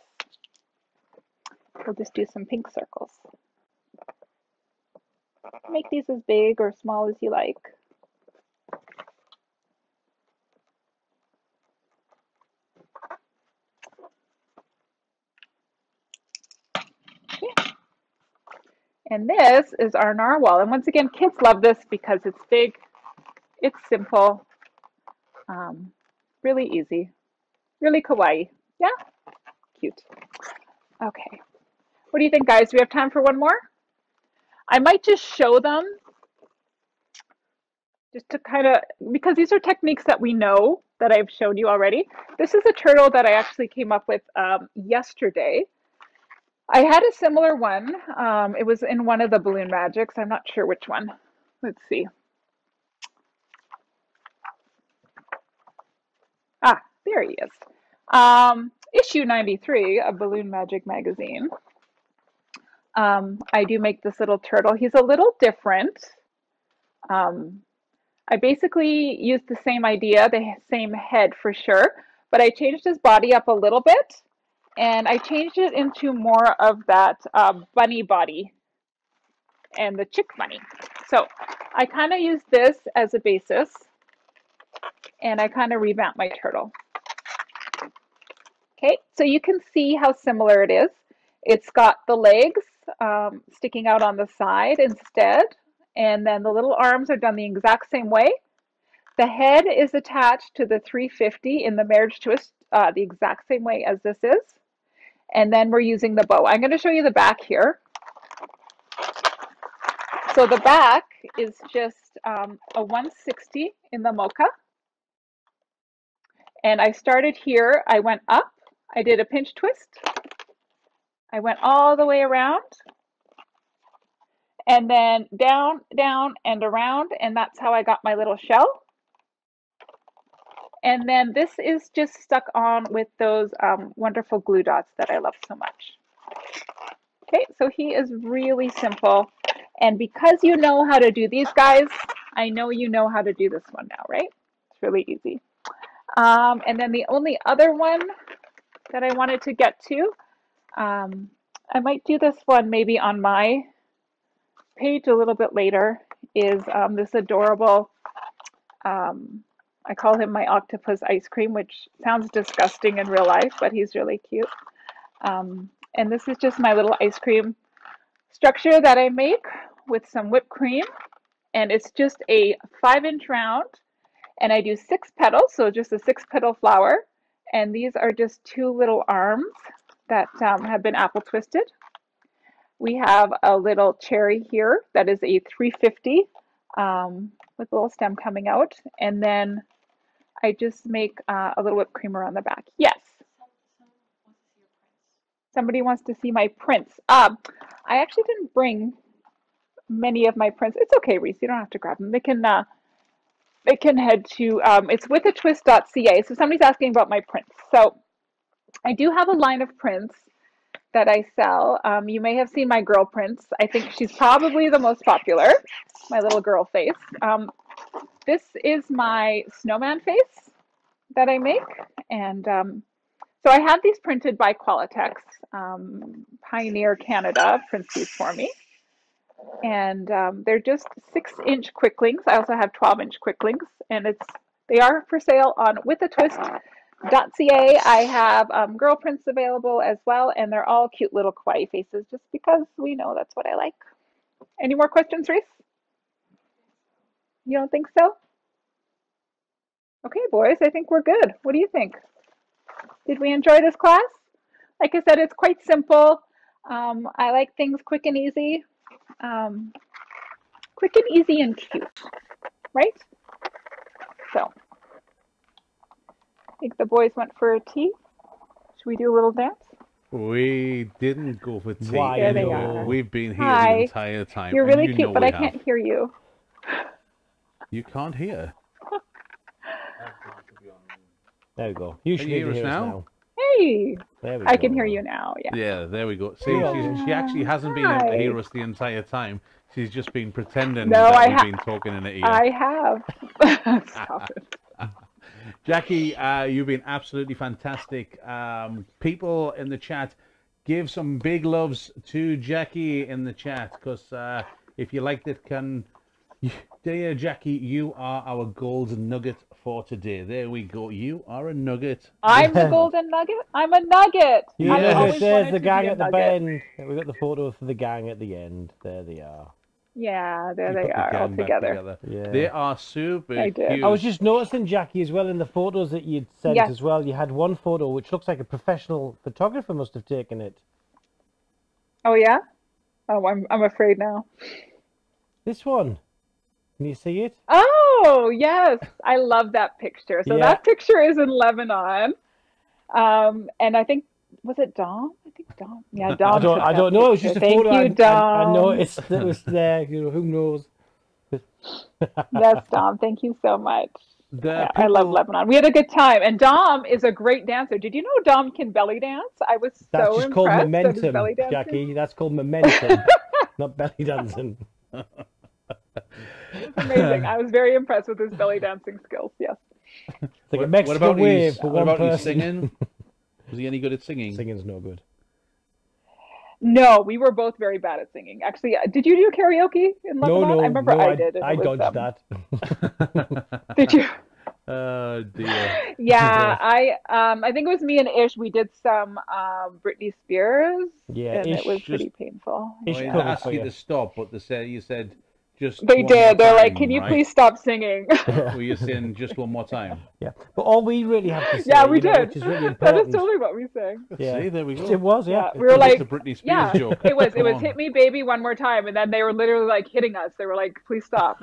We'll just do some pink circles. Make these as big or small as you like. Okay. And this is our narwhal. And once again, kids love this because it's big, it's simple, really easy, really kawaii. Yeah? Cute. Okay. What do you think, guys? Do we have time for one more? I might just show them just to kind of, because these are techniques that we know that I've shown you already. This is a turtle that I actually came up with yesterday. I had a similar one. It was in one of the Balloon Magics. I'm not sure which one. Let's see. Ah, there he is. Issue 93 of Balloon Magic magazine. I do make this little turtle. He's a little different. I basically used the same idea, the same head for sure, but I changed his body up a little bit, and I changed it into more of that bunny body and the chick bunny. So I kind of used this as a basis, and I kind of revamped my turtle. Okay, so you can see how similar it is. It's got the legs sticking out on the side instead, and then the little arms are done the exact same way. The head is attached to the 350 in the marriage twist the exact same way as this is. And then we're using the bow. I'm going to show you the back here. So the back is just a 160 in the mocha. And I started here, I went up, I did a pinch twist. I went all the way around. And then down, down, and around, and that's how I got my little shell. And then this is just stuck on with those wonderful glue dots that I love so much. Okay, so he is really simple. And because you know how to do these guys, I know you know how to do this one now, right? It's really easy. And then the only other one that I wanted to get to, I might do this one maybe on my page a little bit later, is this adorable, I call him my octopus ice cream, which sounds disgusting in real life, but he's really cute. And this is just my little ice cream structure that I make with some whipped cream. And it's just a 5-inch round. And I do 6 petals, so just a 6-petal flower. And these are just 2 little arms that have been apple twisted. We have a little cherry here that is a 350 with a little stem coming out. And then I just make a little whipped cream around the back. Yes. Somebody wants to see my prints. I actually didn't bring many of my prints. It's okay, Reese. You don't have to grab them. They can head to it's withatwist.ca. So somebody's asking about my prints. So I do have a line of prints that I sell. You may have seen my girl prints. I think she's probably the most popular, my little girl face. This is my snowman face that I make. And so I have these printed by Qualitex. Pioneer Canada prints these for me. And they're just 6-inch quick links. I also have 12-inch quick links. And they are for sale on withatwist.ca. I have girl prints available as well, and they're all cute little kawaii faces just because we know that's what I like. Any more questions, Reese? You don't think so? Okay, boys, I think we're good. What do you think? Did we enjoy this class? Like I said, it's quite simple. I like things quick and easy. Quick and easy and cute, right? So, I think the boys went for a tea. Should we do a little dance? We didn't go for tea. Why? There they No, are. we've been here Hi. the entire time. You're and really you cute, know but we I can't have. hear you. You can't hear. There we go. You should you hear us hear us now? now. Hey, There we I go. can hear you now. Yeah. Yeah, there we go. See, Yeah. she actually hasn't been able to Hi. hear us the entire time. She's just been pretending No, that I we've ha- been talking in her ear. I have. Stop it. Jackie, you've been absolutely fantastic. People in the chat, give some big loves to Jackie in the chat, because if you liked it, dear Jackie, you are our golden nugget for today. There we go. You are a nugget. I'm the golden nugget. I'm a nugget. Yeah, I've always there's wanted the to gang be a at the nugget. bend. We've got the photo for the gang at the end. There they are. Yeah, there You they put the are all gang back together. Yeah. They are super I did. cute. I was just noticing, Jackie, as well in the photos that you'd sent Yes. as well. You had one photo which looks like a professional photographer must have taken it. Oh yeah. Oh, I'm afraid now. This one. Can you see it? Oh yes, I love that picture. So Yeah. that picture is in Lebanon, and I think was it Dom? I think Dom. Yeah, Dom. I don't. took I that don't know. It was picture. just a Thank photo. you, I Dom. noticed that it was there. You know, who knows? Yes, Dom. Thank you so much. The Yeah, I love people- Lebanon. We had a good time, and Dom is a great dancer. Did you know Dom can belly dance? I was That's so just called impressed at his momentum, belly dancing. Jackie. That's called momentum, not belly dancing. Amazing. I was very impressed with his belly dancing skills. Yes. It's like a What Mexican about wave his, for what one about his person. singing? Was he any good at singing? Singing's no good. No, we were both very bad at singing. Actually, did you do karaoke in No, Lebanon? no, I remember no, I did. and I it was, dodged that. Did you? Oh dear. Yeah, I think it was me and Ish. We did some Britney Spears, Yeah, and Ish it was just- pretty painful. Ish Well, they covered asked for you you. to stop, but you said just. They one more did. They're like, time, "Can you right? please stop singing?" Were you saying just one more time? Yeah, but all we really have to say, Yeah, we you know, did. which is really That is important. totally what we sang. Yeah. See, there we go. It was, yeah. Yeah, we were It's like, a Britney Spears yeah, joke. it was Come on. "Hit Me, Baby" one more time, and then they were literally like hitting us. They were like, "Please stop."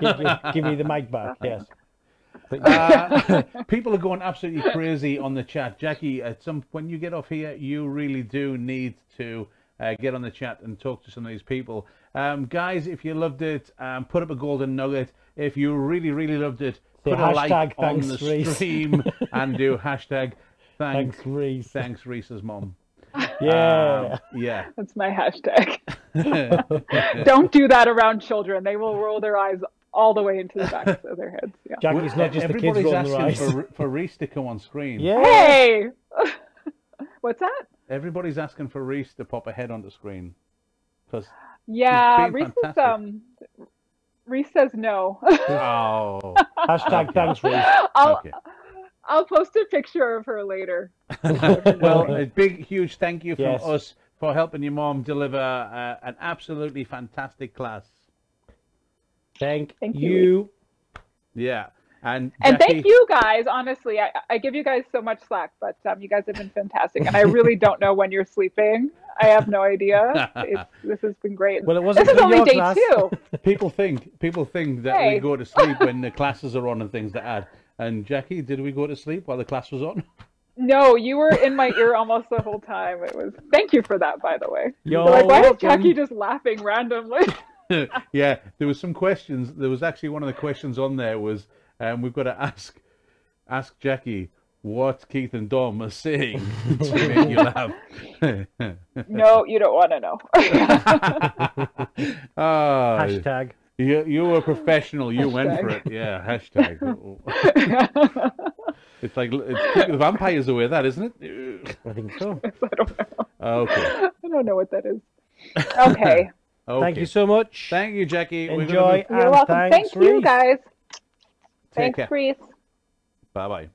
Give me the mic back. Yes. But, People are going absolutely crazy on the chat. Jackie, when you get off here, you really do need to get on the chat and talk to some of these people. Guys, if you loved it, put up a golden nugget. If you really, really loved it, Say put a like hashtag on thanks, the Reese. stream and do hashtag thanks, Reese. thanks Reese's mom. Yeah. Yeah. That's my hashtag. Don't do that around children. They will roll their eyes all the way into the backs of their heads. Yeah. Jackie's not just the kids Everybody's rolling their eyes. asking for Reese to come on screen. Yeah. Hey, what's that? Everybody's asking for Reese to pop a head onto screen. Because Yeah, been Reese is, fantastic. Reese says no. oh, Hashtag thanks, Reese. I'll okay. I'll post a picture of her later. Well, a big, huge thank you from Yes. us for helping your mom deliver an absolutely fantastic class. Thank Thank you, you. Yeah, and And Jackie, thank you guys. Honestly, I give you guys so much slack, but you guys have been fantastic. And I really don't know when you're sleeping. I have no idea. This has been great. Well, it wasn't This is for only your day class. 2. People think that Hey. we go to sleep when the classes are on and things like that. And Jackie, did we go to sleep while the class was on? No, you were in my ear almost the whole time. It was. Thank you for that, by the way. You're Like, why is welcome. Jackie just laughing randomly? Yeah, there was some questions. There was actually one of the questions on there was, we've got to ask Jackie what Keith and Dom are saying to make you laugh. No, you don't want to know. Ah, Hashtag. you were professional. You went for it. Yeah, hashtag. It's like it's Keeping the Vampires away, that isn't it? I think so. I don't know. Okay. I don't know what that is. Okay. Thank you so much. Thank you, Jackie. Enjoy. You're and welcome. thanks, Thank you, Reese. guys. Take Thanks, care. Reese. Bye bye.